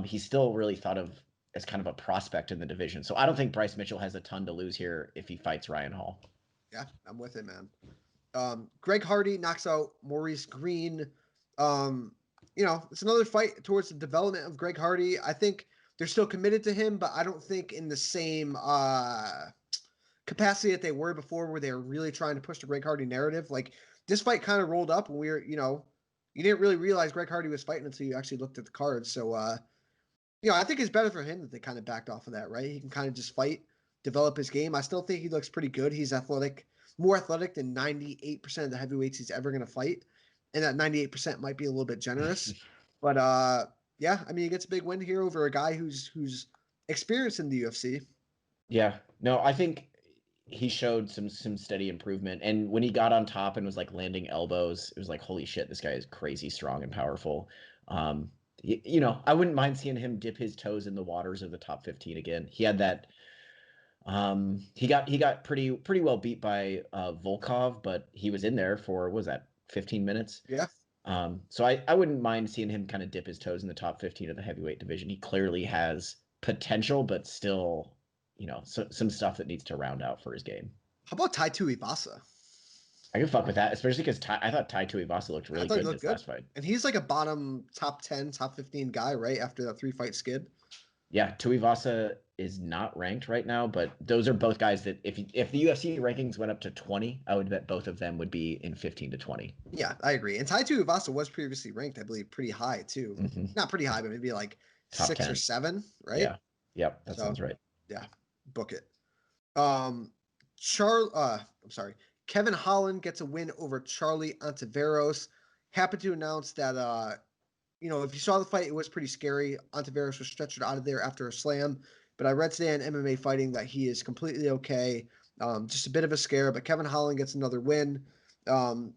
He's still really thought of as kind of a prospect in the division. So I don't think Bryce Mitchell has a ton to lose here if he fights Ryan Hall. Yeah, I'm with it, man. Greg Hardy knocks out Maurice Green. It's another fight towards the development of Greg Hardy. I think they're still committed to him, but I don't think in the same capacity that they were before, where they were really trying to push the Greg Hardy narrative. Like this fight kind of rolled up, and we were, you didn't really realize Greg Hardy was fighting until you actually looked at the cards. So, I think it's better for him that they kind of backed off of that, right? He can kind of just fight, develop his game. I still think he looks pretty good. He's athletic, more athletic than 98% of the heavyweights he's ever going to fight. And that 98% might be a little bit generous. But, yeah, I mean, he gets a big win here over a guy who's experienced in the UFC. Yeah. No, I think he showed some steady improvement. And when he got on top and was like landing elbows, it was like, holy shit, this guy is crazy strong and powerful. I wouldn't mind seeing him dip his toes in the waters of the top 15 again. He had that. He got pretty well beat by Volkov, but he was in there for, what was that, 15 minutes? Yeah. So I wouldn't mind seeing him kind of dip his toes in the top 15 of the heavyweight division. He clearly has potential, but still, some stuff that needs to round out for his game. How about Tai Tuivasa? I can fuck with that, especially because I thought Tai Tuivasa looked really good in this last fight. And he's like a bottom top 10, top 15 guy, right? After that 3-fight skid. Yeah, Tuivasa is not ranked right now, but those are both guys that if the UFC rankings went up to 20, I would bet both of them would be in 15 to 20. Yeah, I agree. And Tai Tuivasa was previously ranked, I believe, pretty high too. Mm-hmm. Not pretty high, but maybe like top 6 10. Or 7, right? Yeah. Yep, that sounds right. Yeah, book it. Kevin Holland gets a win over Charlie Ontiveros. happy to announce that if you saw the fight, it was pretty scary. Ontiveros was stretchered out of there after a slam, but I read today on MMA Fighting that he is completely okay. Just a bit of a scare, but Kevin Holland gets another win. Um,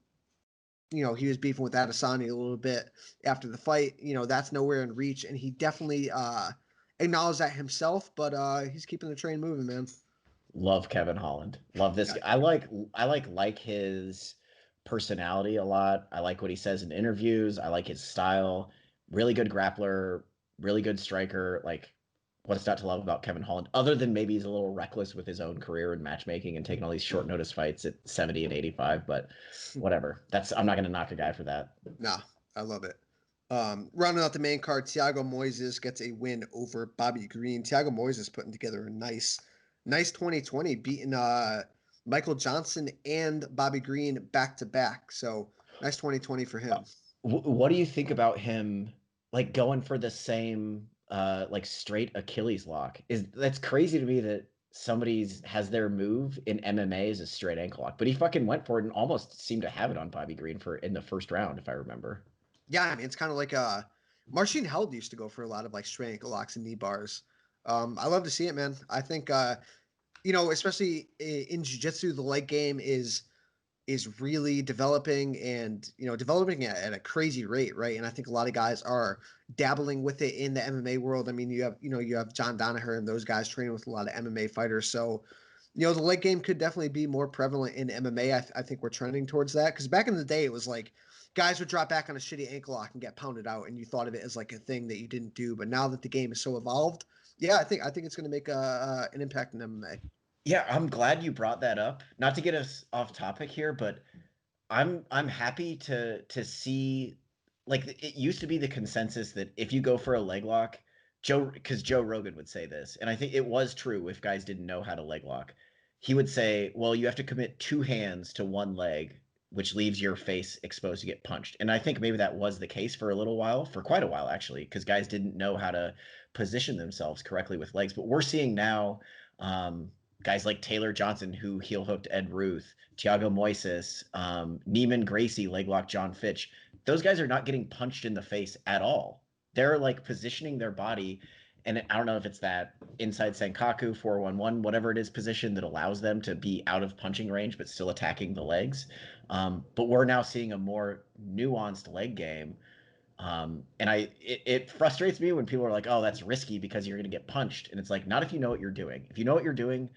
he was beefing with Adesanya a little bit after the fight. That's nowhere in reach, and he definitely acknowledged that himself. But he's keeping the train moving, man. Love Kevin Holland. Love this Yeah. guy. I like his personality a lot. I like what he says in interviews. I like his style. Really good grappler, really good striker. Like, what's not to love about Kevin Holland? Other than maybe he's a little reckless with his own career and matchmaking and taking all these short notice fights at 70 and 85, but whatever. I'm not gonna knock a guy for that. Nah, I love it. Rounding out the main card, Thiago Moises gets a win over Bobby Green. Thiago Moises putting together a nice 2020, beating Michael Johnson and Bobby Green back to back. So nice 2020 for him. What do you think about him like going for the same like straight Achilles lock? That's crazy to me that somebody's has their move in MMA as a straight ankle lock, but he fucking went for it and almost seemed to have it on Bobby Green for in the first round, if I remember. Yeah, I mean it's kind of like Marcin Held used to go for a lot of like straight ankle locks and knee bars. I love to see it, man. I think especially in jiu-jitsu, the leg game is really developing and developing at a crazy rate, right? And I think a lot of guys are dabbling with it in the MMA world. I mean, you have John Danaher and those guys training with a lot of MMA fighters. So, the leg game could definitely be more prevalent in MMA. I think we're trending towards that because back in the day, it was like guys would drop back on a shitty ankle lock and get pounded out, and you thought of it as like a thing that you didn't do. But now that the game is so evolved, yeah, I think it's going to make an impact in MMA. Yeah, I'm glad you brought that up. Not to get us off topic here, but I'm happy to see like it used to be the consensus that if you go for a leg lock, because Joe Rogan would say this, and I think it was true if guys didn't know how to leg lock. He would say, well, you have to commit two hands to one leg, which leaves your face exposed to get punched. And I think maybe that was the case for a little while, for quite a while actually, because guys didn't know how to position themselves correctly with legs. But we're seeing now guys like Taylor Johnson, who heel hooked Ed Ruth, Thiago Moises, Neiman Gracie, leg lock John Fitch. Those guys are not getting punched in the face at all. They're like positioning their body. And I don't know if it's that inside Senkaku 411, whatever it is, position that allows them to be out of punching range, but still attacking the legs. But we're now seeing a more nuanced leg game. It frustrates me when people are like, oh, that's risky because you're going to get punched. And it's like, not if you know what you're doing. If you know what you're doing,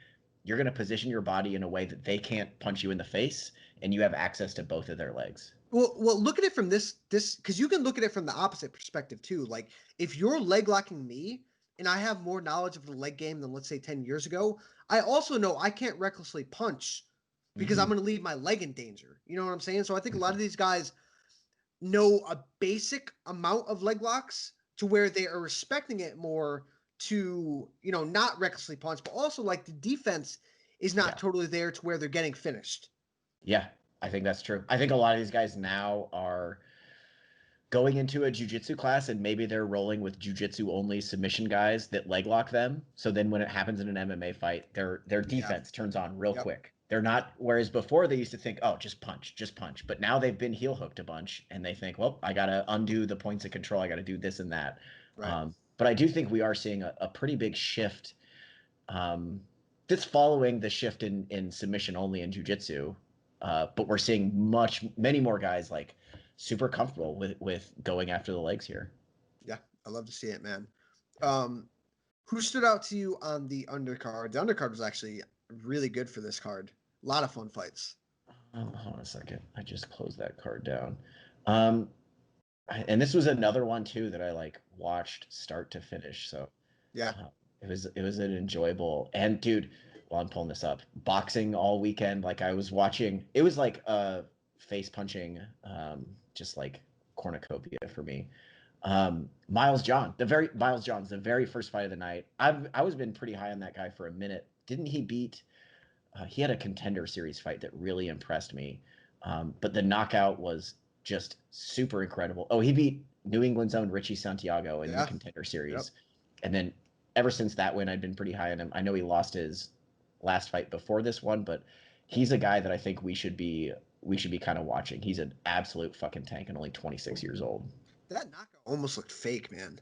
you're going to position your body in a way that they can't punch you in the face and you have access to both of their legs. Well, look at it from this because you can look at it from the opposite perspective too. Like if you're leg locking me and I have more knowledge of the leg game than let's say 10 years ago, I also know I can't recklessly punch because I'm Mm-hmm. going to leave my leg in danger. You know what I'm saying? So I think a lot of these guys know a basic amount of leg locks to where they are respecting it more to, not recklessly punch, but also like the defense is not Yeah. totally there to where they're getting finished. Yeah. I think that's true. I think a lot of these guys now are going into a jujitsu class and maybe they're rolling with jujitsu only submission guys that leg lock them. So then when it happens in an MMA fight, their Yeah. defense turns on real Yep. quick. They're not whereas before they used to think, oh, just punch, just punch. But now they've been heel hooked a bunch and they think, well, I gotta undo the points of control. I gotta do this and that. Right. But I do think we are seeing a pretty big shift um, that's following the shift in submission only in jujitsu. But we're seeing many more guys like super comfortable with going after the legs here. Yeah. I love to see it, man. Um, who stood out to you on the undercard? The undercard was actually really good for this card. A lot of fun fights. Hold on a second. I just closed that card down. Um, and this was another one too that I like watched start to finish. So Yeah. it was an enjoyable and dude, while I'm pulling this up, boxing all weekend. Like I was watching, it was like face punching, just like cornucopia for me. Miles John's the very first fight of the night. I was been pretty high on that guy for a minute. Didn't he beat? He had a contender series fight that really impressed me, but the knockout was just super incredible. Oh, he beat New England's own Richie Santiago in the Yeah. contender Yep. series, and then ever since that win, I'd been pretty high on him. I know he lost his last fight before this one, but he's a guy that I think we should be we should be kind of watching. He's an absolute fucking tank and only 26 years old. That knockout almost looked fake, man.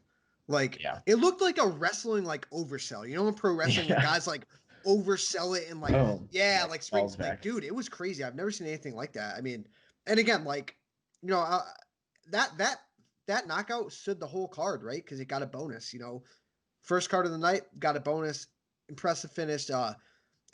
Like Yeah. it looked like a wrestling like oversell. You know, in pro wrestling, where guys like oversell it and like Boom. like spring Falls like back. dude, it was crazy. I've never seen anything like that. I mean, and again, like you know, that knockout stood the whole card, right? Because it got a bonus. You know, first card of the night got a bonus. Impressive finish.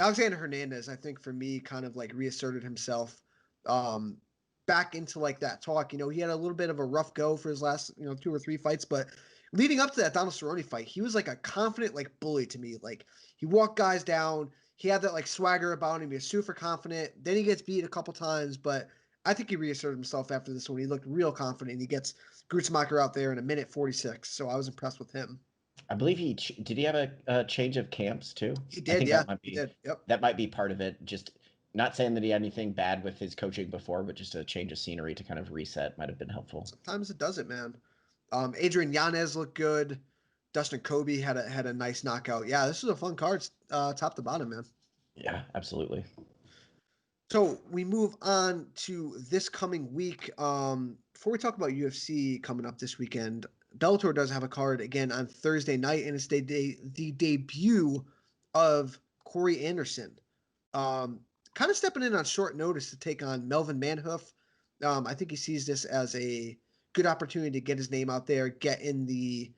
Alexander Hernandez, I think for me, kind of like reasserted himself back into like that talk. You know, he had a little bit of a rough go for his last, 2 or 3 fights, but leading up to that Donald Cerrone fight, he was like a confident like bully to me. Like he walked guys down. He had that like swagger about him. He was super confident. Then he gets beat a couple times, but I think he reasserted himself after this one. He looked real confident. He gets Grutzmacher out there in a minute 46. So I was impressed with him. I believe did he have a change of camps too? He I did, think yeah. that might He be did. Yep. that might be part of it. Just not saying that he had anything bad with his coaching before, but just a change of scenery to kind of reset might have been helpful. Sometimes it does it, man. Adrian Yanez looked good. Dustin Kobe had a nice knockout. Yeah, this was a fun card, top to bottom, man. Yeah, absolutely. So we move on to this coming week. Before we talk about UFC coming up this weekend, Bellator does have a card again on Thursday night, and it's the debut of Corey Anderson. Kind of stepping in on short notice to take on Melvin Manhoof. I think he sees this as a good opportunity to get his name out there, get in the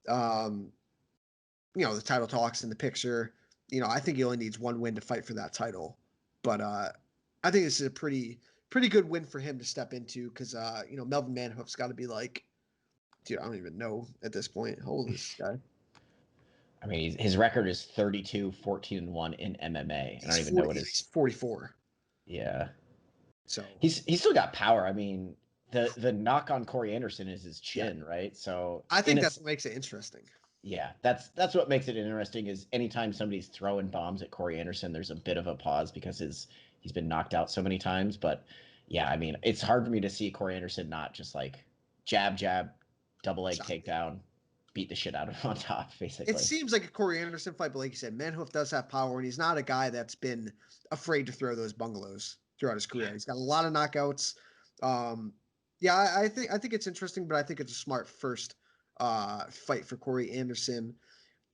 the title talks in the picture. I think he only needs one win to fight for that title. But I think this is a pretty good win for him to step into because Melvin Manhoof's got to be like, dude, I don't even know at this point. How old is this guy? I mean, his record is 32-14-1 in MMA. I don't even know what his. He's 44. Yeah. So he's still got power. I mean, the knock on Corey Anderson is his chin, right? So I think that's what makes it interesting. Yeah, that's what makes it interesting is anytime somebody's throwing bombs at Corey Anderson, there's a bit of a pause because he's been knocked out so many times. But yeah, I mean, it's hard for me to see Corey Anderson not just like jab, double leg takedown, beat the shit out of him on top, basically. It seems like a Corey Anderson fight, but like you said, Manhoof does have power, and he's not a guy that's been afraid to throw those bungalows throughout his career. He's got a lot of knockouts. I think it's interesting, but I think it's a smart first fight for Corey Anderson.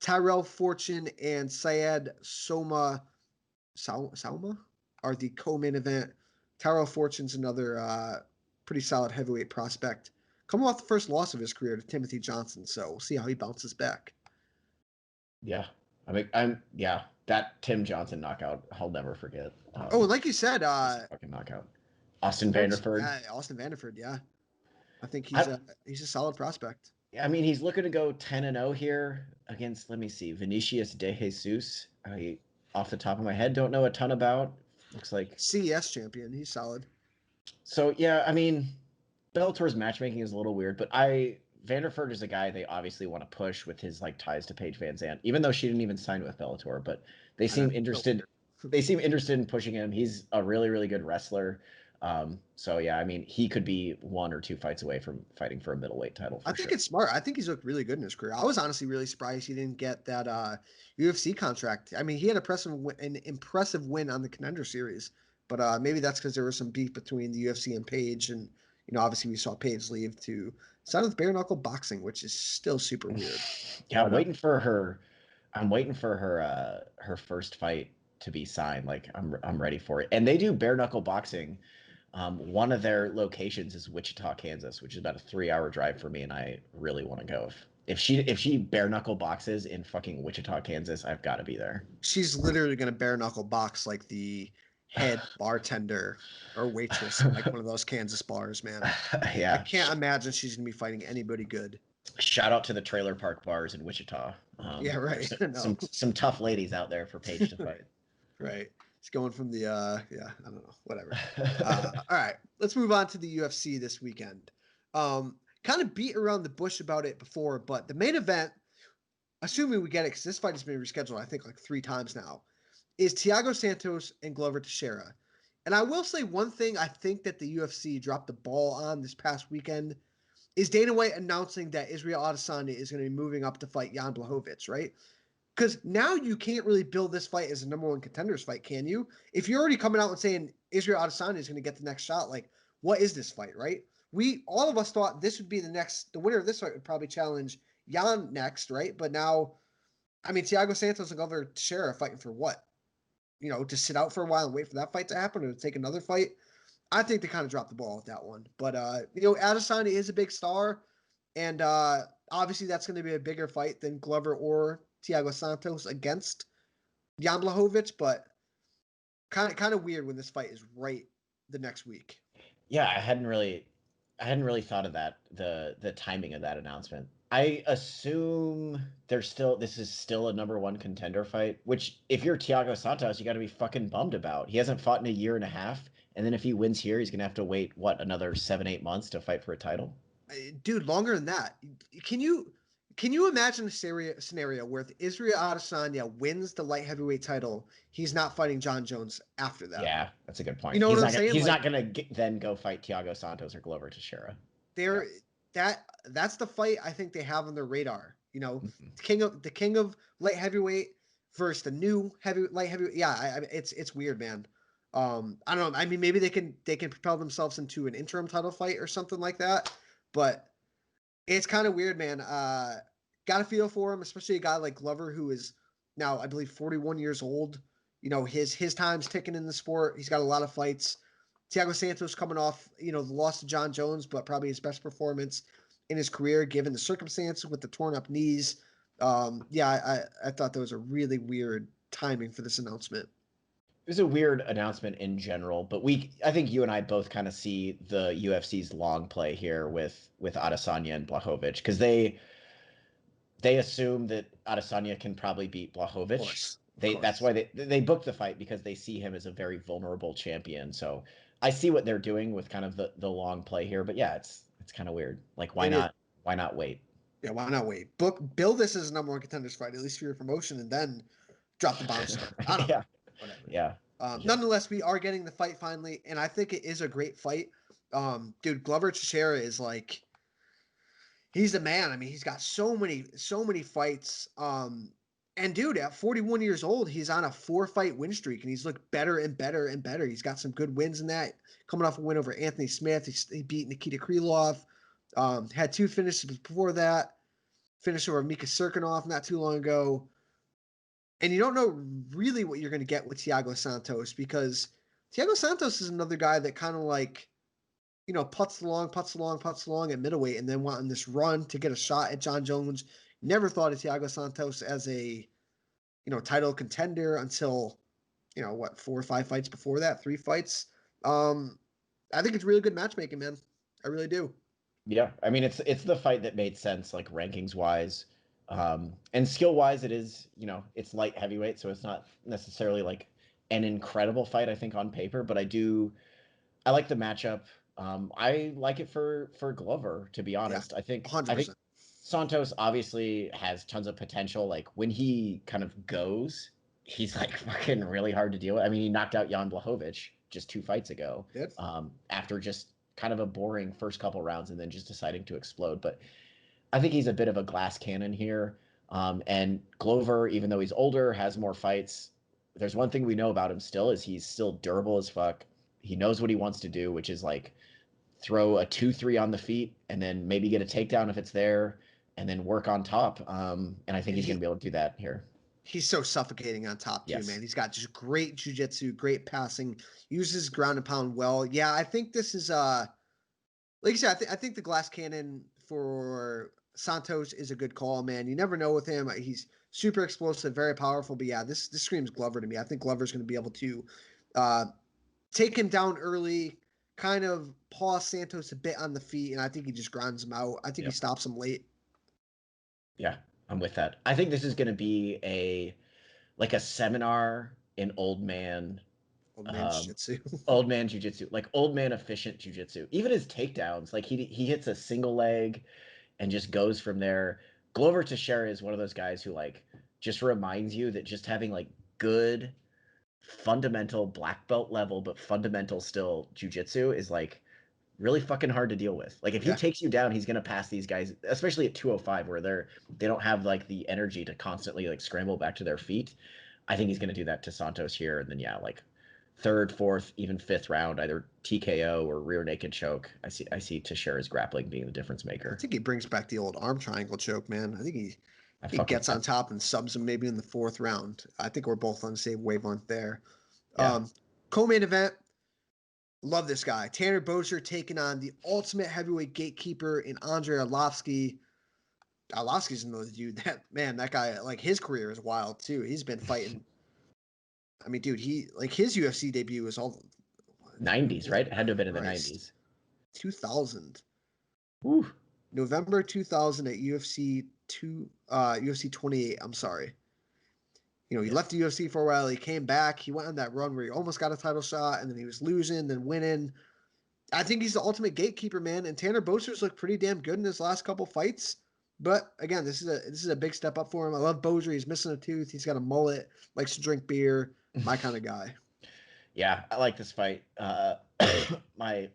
Tyrell Fortune and Syed Sauma are the co-main event. Tyrell Fortune's another pretty solid heavyweight prospect. Coming off the first loss of his career to Timothy Johnson, so we'll see how he bounces back. Yeah. That Tim Johnson knockout, I'll never forget. Like you said, fucking knockout. Austin Vanderford. Yeah, Austin Vanderford, yeah. I think he's a solid prospect. I mean, he's looking to go 10-0 here against, let me see, Vinicius de Jesus. I, off the top of my head, don't know a ton about. Looks like CES champion. He's solid. So yeah, I mean, Bellator's matchmaking is a little weird, but Vanderford is a guy they obviously want to push with his like ties to Paige Van Zandt, even though she didn't even sign with Bellator, but they seem interested. They seem interested in pushing him. He's a really, really good wrestler. So yeah, I mean, he could be 1 or 2 fights away from fighting for a middleweight title. I think it's smart. I think he's looked really good in his career. I was honestly really surprised he didn't get that UFC contract. I mean, he had an impressive win on the Contender Series, but maybe that's because there was some beef between the UFC and Paige, and obviously we saw Paige leave to sign with bare knuckle boxing, which is still super weird. Yeah, I'm waiting for her. I'm waiting for her first fight to be signed. Like I'm ready for it. And they do bare knuckle boxing. One of their locations is Wichita, Kansas, which is about a 3-hour drive for me, and I really want to go. If she bare knuckle boxes in fucking Wichita, Kansas, I've got to be there. She's literally gonna bare knuckle box like the head bartender or waitress in like one of those Kansas bars, man. Yeah, I can't imagine she's gonna be fighting anybody good. Shout out to the trailer park bars in Wichita. Yeah, right. Some tough ladies out there for Paige to fight. Right. It's going from the I don't know, whatever. All right, let's move on to the UFC this weekend. Kind of beat around the bush about it before, but the main event, assuming we get it, because this fight has been rescheduled, I think, like 3 times now, is Thiago Santos and Glover Teixeira. And I will say one thing I think that the UFC dropped the ball on this past weekend is Dana White announcing that Israel Adesanya is going to be moving up to fight Jan Blachowicz, right? because now you can't really build this fight as a number one contenders fight, can you? If you're already coming out and saying Israel Adesanya is going to get the next shot, like, what is this fight, right? All of us thought this would be the winner of this fight would probably challenge Jan next, right? But now, I mean, Thiago Santos and Glover Teixeira are fighting for what? To sit out for a while and wait for that fight to happen or to take another fight. I think they kind of dropped the ball with that one. But, Adesanya is a big star. And obviously that's going to be a bigger fight than Glover or Thiago Santos against Jan Blachowicz. But kind of weird when this fight is right the next week. Yeah, I hadn't really thought of that, the timing of that announcement. I assume this is still a number one contender fight, which if you're Thiago Santos, you got to be fucking bummed about. He hasn't fought in a year and a half, and then if he wins here, he's gonna have to wait another 7-8 months to fight for a title. Dude, longer than that. Can you imagine a scenario where if Israel Adesanya wins the light heavyweight title, he's not fighting John Jones after that? Yeah, that's a good point. You know He's what not I'm gonna, saying? he's Like, not gonna then go fight Thiago Santos or Glover Teixeira. they're Yeah. that's the fight I think they have on their radar. Mhm. The king of light heavyweight versus the new light heavyweight. Yeah, it's weird, man. I don't know. I mean, maybe they can propel themselves into an interim title fight or something like that. But it's kind of weird, man. Got a feel for him, especially a guy like Glover, who is now, I believe, 41 years old. His time's ticking in the sport. He's got a lot of fights. Thiago Santos coming off, the loss to John Jones, but probably his best performance in his career, given the circumstances with the torn up knees. I thought that was a really weird timing for this announcement. It was a weird announcement in general, but I think you and I both kind of see the UFC's long play here with Adesanya and Blachowicz, because they assume that Adesanya can probably beat Of Blachowicz. course. Of That's course. why they booked the fight, because they see him as a very vulnerable champion. So I see what they're doing with kind of the long play here, but yeah, it's kind of weird. Like, It is. why not wait? Yeah, why not wait? Build this as a number one contenders fight, at least for your promotion, and then drop the bombshell. I don't know. Yeah. Whatever. Yeah. Nonetheless, we are getting the fight finally, and I think it is a great fight. Dude, Glover Teixeira is like, he's the man. I mean, he's got so many fights. And dude, at 41 years old, he's on a 4-fight win streak, and he's looked better and better and better. He's got some good wins in that. Coming off a win over Anthony Smith, he beat Nikita Krylov. Had 2 finishes before that. Finished over Mika Serkinov not too long ago. And you don't know really what you're going to get with Thiago Santos, because Thiago Santos is another guy that kind of like, putts along at middleweight, and then wanting this run to get a shot at John Jones. Never thought of Thiago Santos as a, title contender until, 4 or 5 fights before that, 3 fights. I think it's really good matchmaking, man. I really do. Yeah, I mean, it's the fight that made sense, like, rankings wise, and skill wise. It is, it's light heavyweight, so it's not necessarily like an incredible fight, I think, on paper. But I like the matchup. I like it for Glover, to be Yeah, honest. I think 100%. Santos obviously has tons of potential. Like, when he kind of goes, he's like fucking really hard to deal with. I mean, he knocked out Jan Blachowicz just 2 fights ago, Did. after just kind of a boring first couple rounds and then just deciding to explode. But I think he's a bit of a glass cannon here. And Glover, even though he's older, has more fights. There's one thing we know about him still, is he's still durable as fuck. He knows what he wants to do, which is like throw a 2-3 on the feet and then maybe get a takedown if it's there, and then work on top. And I think And he's going to be able to do that here. he's so suffocating on top too, man. Yes. He's got just great jiu-jitsu, great passing, uses ground and pound well. Yeah, I think this is like you said, I think the glass cannon for Santos is a good call, man. You never know with him. He's super explosive, very powerful. But yeah, this screams Glover to me. I think Glover's going to be able to uh, take him down early, kind of pause Santos a bit on the feet, and I think he just grinds him out. I think he Yep. stops him late. Yeah, I'm with that. I think this is going to be a seminar in Old man jiu-jitsu. old man jujitsu, like old man efficient jujitsu. Even his takedowns, like he hits a single leg and just goes from there. Glover Teixeira is one of those guys who like just reminds you that just having like good fundamental black belt level, but fundamental still jujitsu is like really fucking hard to deal with. Like if he Yeah. takes you down, he's gonna pass these guys, especially at 205, where they don't have like the energy to constantly like scramble back to their feet. I think he's gonna do that to Santos here, and then yeah, like third, fourth, even fifth round, either TKO or rear naked choke. I see Teixeira's grappling being the difference I maker. think he brings back the old arm triangle choke, man. I think I he fuck with gets on that. top and subs him maybe in the fourth round. I think we're both on the same wavelength there. Yeah. Co-main event. Love this guy. Tanner Bozier taking on the ultimate heavyweight gatekeeper in Andrei Arlovsky. Arlovsky's another dude that guy, like his career is wild too. He's been fighting. I mean, dude, his UFC debut was all 90s, right? It had to have been in the Christ, 90s. 2000. Woo. November 2000 at UFC 28. I'm sorry. You know, he left the UFC for a while. He came back. He went on that run where he almost got a title shot, and then he was losing, then winning. I think he's the ultimate gatekeeper, man. And Tanner Bozier's looked pretty damn good in his last couple fights. But again, this is a big step up for him. I love Bozier. He's missing a tooth. He's got a mullet. Likes to drink beer. My kind of guy. Yeah, I like this fight. My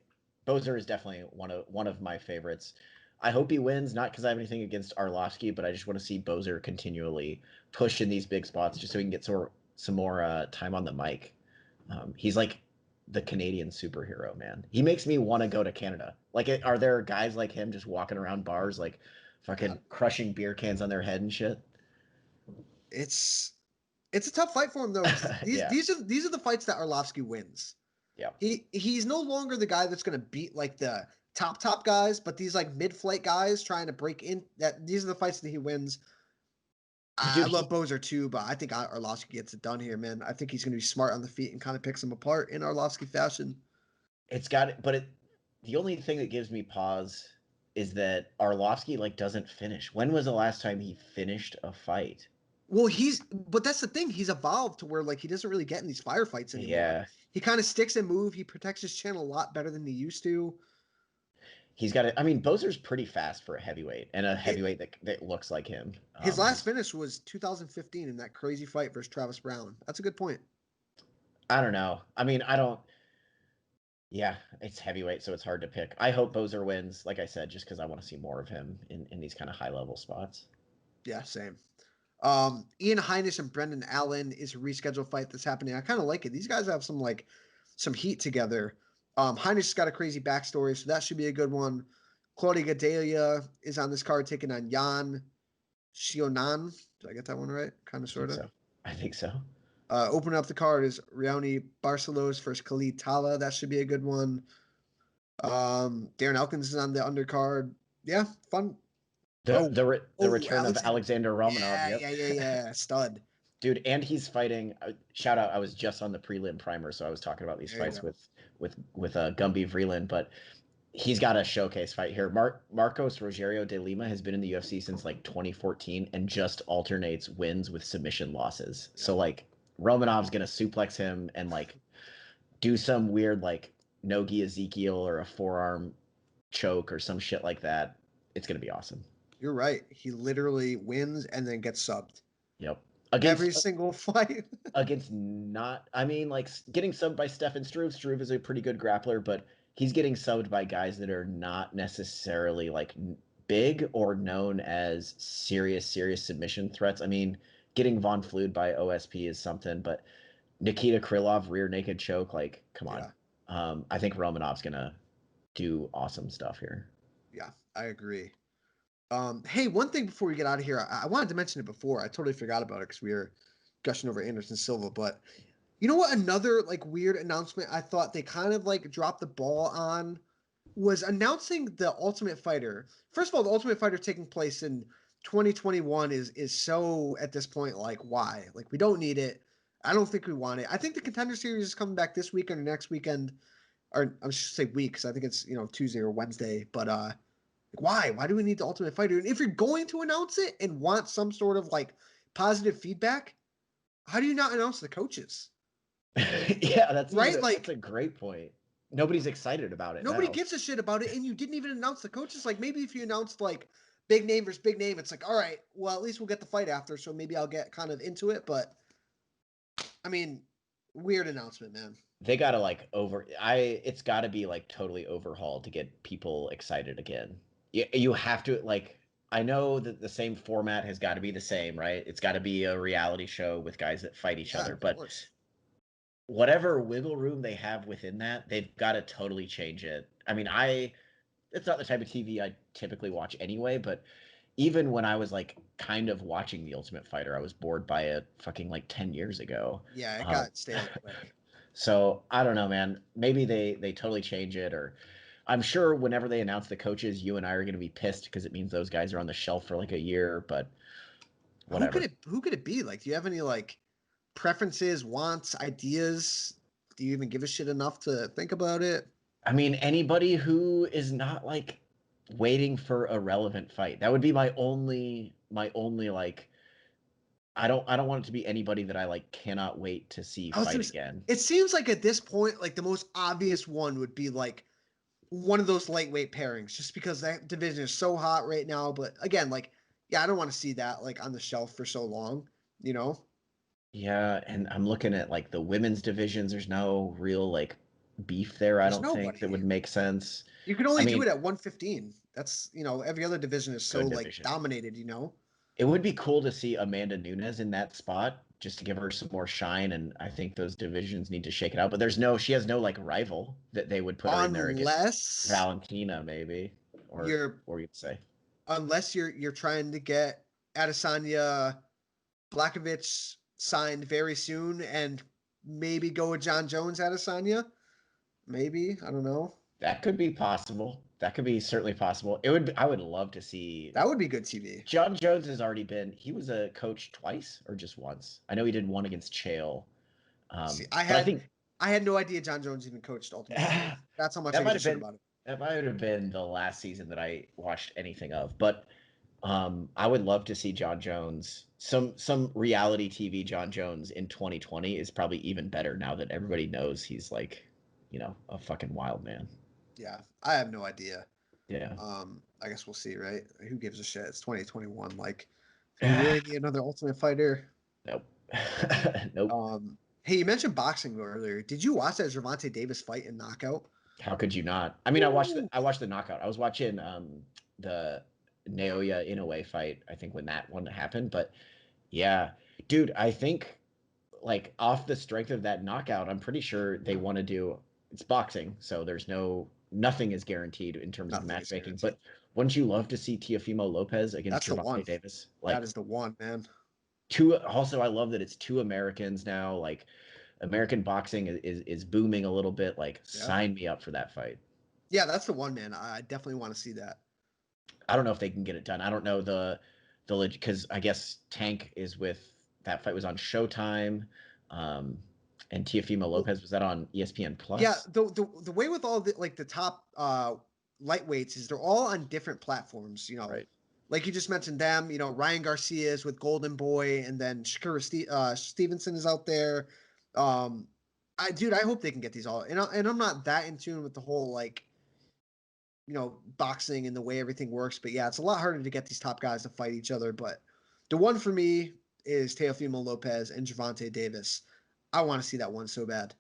Bozer is definitely one of my favorites. I hope he wins, not because I have anything against Arlovsky, but I just want to see Bozer continually push in these big spots just so he can get some more time on the mic. He's like the Canadian superhero, man. He makes me want to go to Canada. Like, are there guys like him just walking around bars, like fucking crushing beer cans on their head and shit? It's a tough fight for him though, because Yeah, these are the fights that Arlovsky wins. yeah. He's no longer the guy that's going to beat like the top guys, but these like mid-flight guys trying to break in. That these are the fights that he wins. I Dude, love Bozer too, but I think Arlovsky gets it done here, man. I think he's going to be smart on the feet and kind of picks him apart in Arlovsky fashion. it's got it, but the only thing that gives me pause is that Arlovsky like doesn't finish. When was the last time he finished a fight? Well, but that's the thing. He's evolved to where like he doesn't really get in these firefights anymore. Yeah, He kind of sticks and move. He protects his chin a lot better than he used to. he's got it. I mean, Bozer's pretty fast for a heavyweight and a It, heavyweight that looks like him. his last finish was 2015 in that crazy fight versus Travis Brown. That's a good point. I don't know. I mean, I don't. Yeah, it's heavyweight, so it's hard to pick. I hope Bozer wins, like I said, just because I want to see more of him in these kind of high level spots. Yeah, same. Ian Heinisch and Brendan Allen is a rescheduled fight that's happening. I kind of like it. These guys have some heat together. Heinisch's got a crazy backstory, so that should be a good one. Claudia Gadelha is on this card taking on Jan Shionan. Did I get that one right? Kind of, sort of. So I think so. Opening up the card is Raoni Barcelos versus Khalid Tala. That should be a good one. Darren Elkins is on the undercard. Yeah, fun. The return of Alexander Romanov. Yeah, yeah. Stud. Dude, and he's fighting. Shout out! I was just on the prelim primer, so I was talking about these fights with Gumby Vreeland, but he's got a showcase fight here. Marcos Rogerio de Lima has been in the UFC since like 2014 and just alternates wins with submission losses. Yeah. So like Romanov's gonna suplex him and like do some weird like Nogi Ezekiel or a forearm choke or some shit like that. It's gonna be awesome. You're right. He literally wins and then gets subbed. Yep. Every single fight. Against not, I mean, like getting subbed by Stefan Struve. Struve is a pretty good grappler, but he's getting subbed by guys that are not necessarily like big or known as serious submission threats. I mean, getting Von Flewed by OSP is something, but Nikita Krylov rear naked choke, like, come on. Yeah. I think Romanov's gonna do awesome stuff here. Yeah, I agree. Hey, one thing before we get out of here, I wanted to mention it before. I totally forgot about it because we were gushing over Anderson Silva. But you know what? Another like weird announcement I thought they kind of like dropped the ball on was announcing the Ultimate Fighter. First of all, the Ultimate Fighter taking place in 2021 is so at this point like why? Like we don't need it. I don't think we want it. I think the Contender Series is coming back this weekend or next weekend, or I should say week because I think it's Tuesday or Wednesday. But why? Why do we need the Ultimate Fighter? And if you're going to announce it and want some sort of like positive feedback, how do you not announce the coaches? Yeah, that's right. That's a great point. Nobody's excited about it. Nobody gives a shit about it, and you didn't even announce the coaches. Like maybe if you announced like big name versus big name, it's like, all right, well at least we'll get the fight after, so maybe I'll get kind of into it. But I mean, weird announcement, man. they gotta like it's gotta be like totally overhauled to get people excited again. You have to like I know that the same format has got to be the same, right? It's got to be a reality show with guys that fight each Yeah, other, of but course. whatever wiggle room they have within that, they've got to totally change it. I mean, it's not the type of TV I typically watch anyway, but even when I was like kind of watching The Ultimate Fighter, I was bored by it fucking like 10 years ago. Yeah, it Um, got stale quick. so I don't know, man. Maybe they totally change it, or I'm sure whenever they announce the coaches, you and I are going to be pissed because it means those guys are on the shelf for like a year. But whatever. Who could it be? Like, do you have any like preferences, wants, ideas? Do you even give a shit enough to think about it? I mean, anybody who is not like waiting for a relevant fight. That would be my only like I don't want it to be anybody that I like cannot wait to see I was fight gonna say, again. it seems like at this point, like the most obvious one would be like one of those lightweight pairings, just because that division is so hot right now. But again, like, yeah, I don't want to see that like on the shelf for so long, you know? Yeah, and I'm looking at like the women's divisions. There's no real like beef there, I There's don't think that nobody. would make sense. You can I only do mean, it at 115. That's, every other division is so good like division. dominated, you know? It would be cool to see Amanda Nunes in that spot just to give her some more shine. And I think those divisions need to shake it out. But she has no like rival that they would put her in there against Unless Valentina, maybe, or you're what you'd say. unless you're trying to get Adesanya Blakovic signed very soon and maybe go with John Jones Adesanya. Maybe. I don't know. That could be possible. That could be certainly possible. I would love to see. That would be good TV. John Jones has already been. He was a coach twice or just once. I know he did one against Chael. See, But I think I had no idea John Jones even coached Ultimate Fighter. That's how much I that give might a have shit been about it. that might have been the last season that I watched anything of. But I would love to see John Jones. Some reality TV John Jones in 2020 is probably even better now that everybody knows he's like, a fucking wild man. Yeah, I have no idea. Yeah. I guess we'll see, right? Who gives a shit? It's 2021. Like, do we really need another Ultimate Fighter? Nope. Nope. Hey, you mentioned boxing earlier. Did you watch that Gervonta Davis fight in knockout? How could you not? I mean, Ooh. I watched the knockout. I was watching the Naoya Inoue fight, I think when that one happened, but yeah. Dude, I think like off the strength of that knockout, I'm pretty sure they want to do it's boxing, so nothing is guaranteed in terms of Nothing is matchmaking. guaranteed. But wouldn't you love to see Teofimo Lopez against That's the Gervonta one. Davis? That Like is the one, man. also I love that it's two Americans now. Like American boxing is booming a little bit. Like Yeah. sign me up for that fight. Yeah, that's the one, man. I definitely want to see that. I don't know if they can get it done. I don't know the because I guess Tank is with that fight was on Showtime, and Teofimo Well, Lopez was that on ESPN yeah, Plus? the way with all the like the top lightweights is they're all on different platforms. Right. Like you just mentioned them. Ryan Garcia is with Golden Boy, and then Stevenson is out there. Um, I hope they can get these all. And I'm not that in tune with the whole like boxing and the way everything works. But yeah, it's a lot harder to get these top guys to fight each other. But the one for me is Teofimo Lopez and Gervonta Davis. I want to see that one so bad.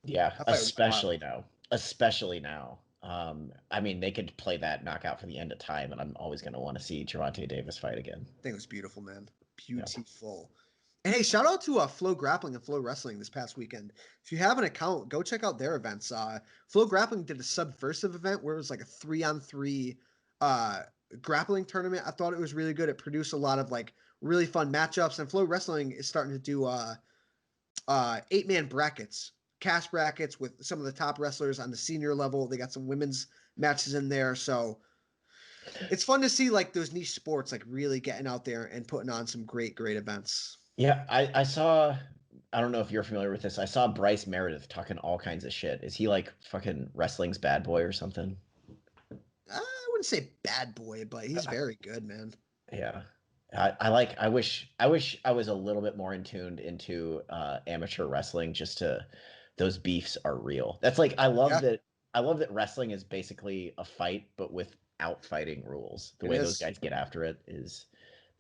Yeah, That fight would be wild. especially now. Especially now. I mean, they could play that knockout for the end of time, and I'm always going to want to see Gervonta Davis fight again. I think it was beautiful, man. Yeah. Beautiful. And hey, shout out to Flow Grappling and Flow Wrestling this past weekend. If you have an account, go check out their events. Flow Grappling did a Subversive event where it was like a 3-on-3 grappling tournament. I thought it was really good. It produced a lot of like really fun matchups. And Flow Wrestling is starting to do 8-man brackets, cash brackets with some of the top wrestlers on the senior level. They got some women's matches in there. So it's fun to see like those niche sports like really getting out there and putting on some great, great events. Yeah, I saw. I don't know if you're familiar with this. I saw Bryce Meredith talking all kinds of shit. Is he like fucking wrestling's bad boy or something? I wouldn't say bad boy, but he's very good, man. Yeah. I wish I was a little bit more in tuned into amateur wrestling just to those beefs are real. That's like Yeah, I love that wrestling is basically a fight but without fighting rules. The it way those is. guys get after it's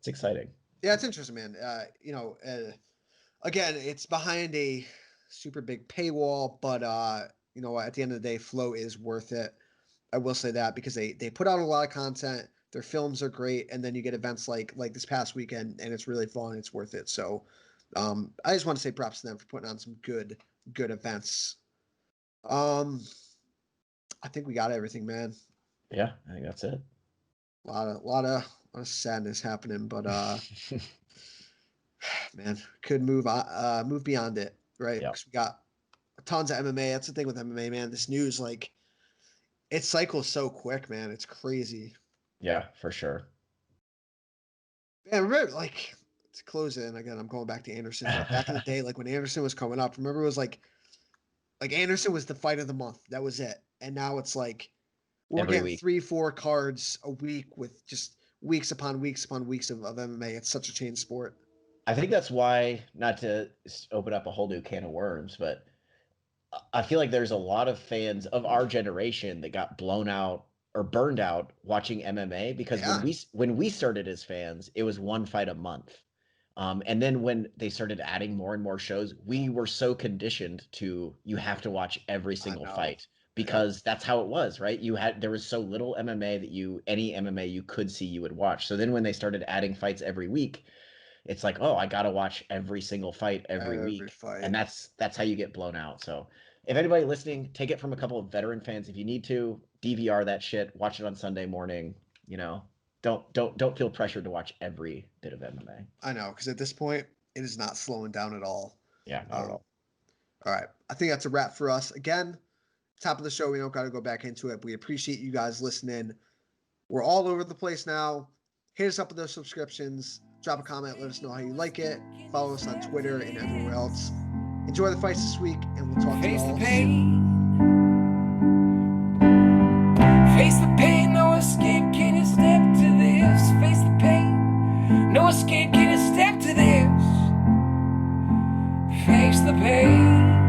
exciting. Yeah, it's interesting, man. Again, it's behind a super big paywall, but you know, at the end of the day, Flow is worth it. I will say that because they put out a lot of content. Their films are great, and then you get events like this past weekend, and it's really fun. It's worth it. So, I just want to say props to them for putting on some good events. I think we got everything, man. Yeah, I think that's it. A lot of sadness happening, but man, could move beyond it, right? Yep. Because we got tons of MMA. That's the thing with MMA, man. This news, like, it cycles so quick, man. It's crazy. Yeah, for sure. Yeah, remember, like, to close in again, I'm going back to Anderson, but back in the day, like when Anderson was coming up, remember it was like Anderson was the fight of the month. That was it. And now it's like we're Every getting week. 3-4 cards a week with just weeks upon weeks upon weeks of MMA. It's such a chain sport. I think that's why, not to open up a whole new can of worms, but I feel like there's a lot of fans of our generation that got blown out or burned out watching MMA because Yeah. when we started as fans, it was one fight a month. And then when they started adding more and more shows, we were so conditioned to you have to watch every single fight because that's how it was, right? There was so little MMA that any MMA you could see you would watch. So then when they started adding fights every week, it's like, oh, I gotta watch every single fight every week, fight. and that's how you get blown out. So if anybody listening, take it from a couple of veteran fans. If you need to DVR that shit, watch it on Sunday morning. You know, don't feel pressured to watch every bit of MMA. I know, because at this point, it is not slowing down at all. Yeah, not at all. All right. I think that's a wrap for us. Again, top of the show, we don't got to go back into it. We appreciate you guys listening. We're all over the place now. Hit us up with those subscriptions. Drop a comment. Let us know how you like it. Follow us on Twitter and everywhere else. Enjoy the fights this week, and we'll talk to you Face the all soon. pain. Face the pain, no escape. Can you step to this? Face the pain, no escape. Can you step to this? Face the pain.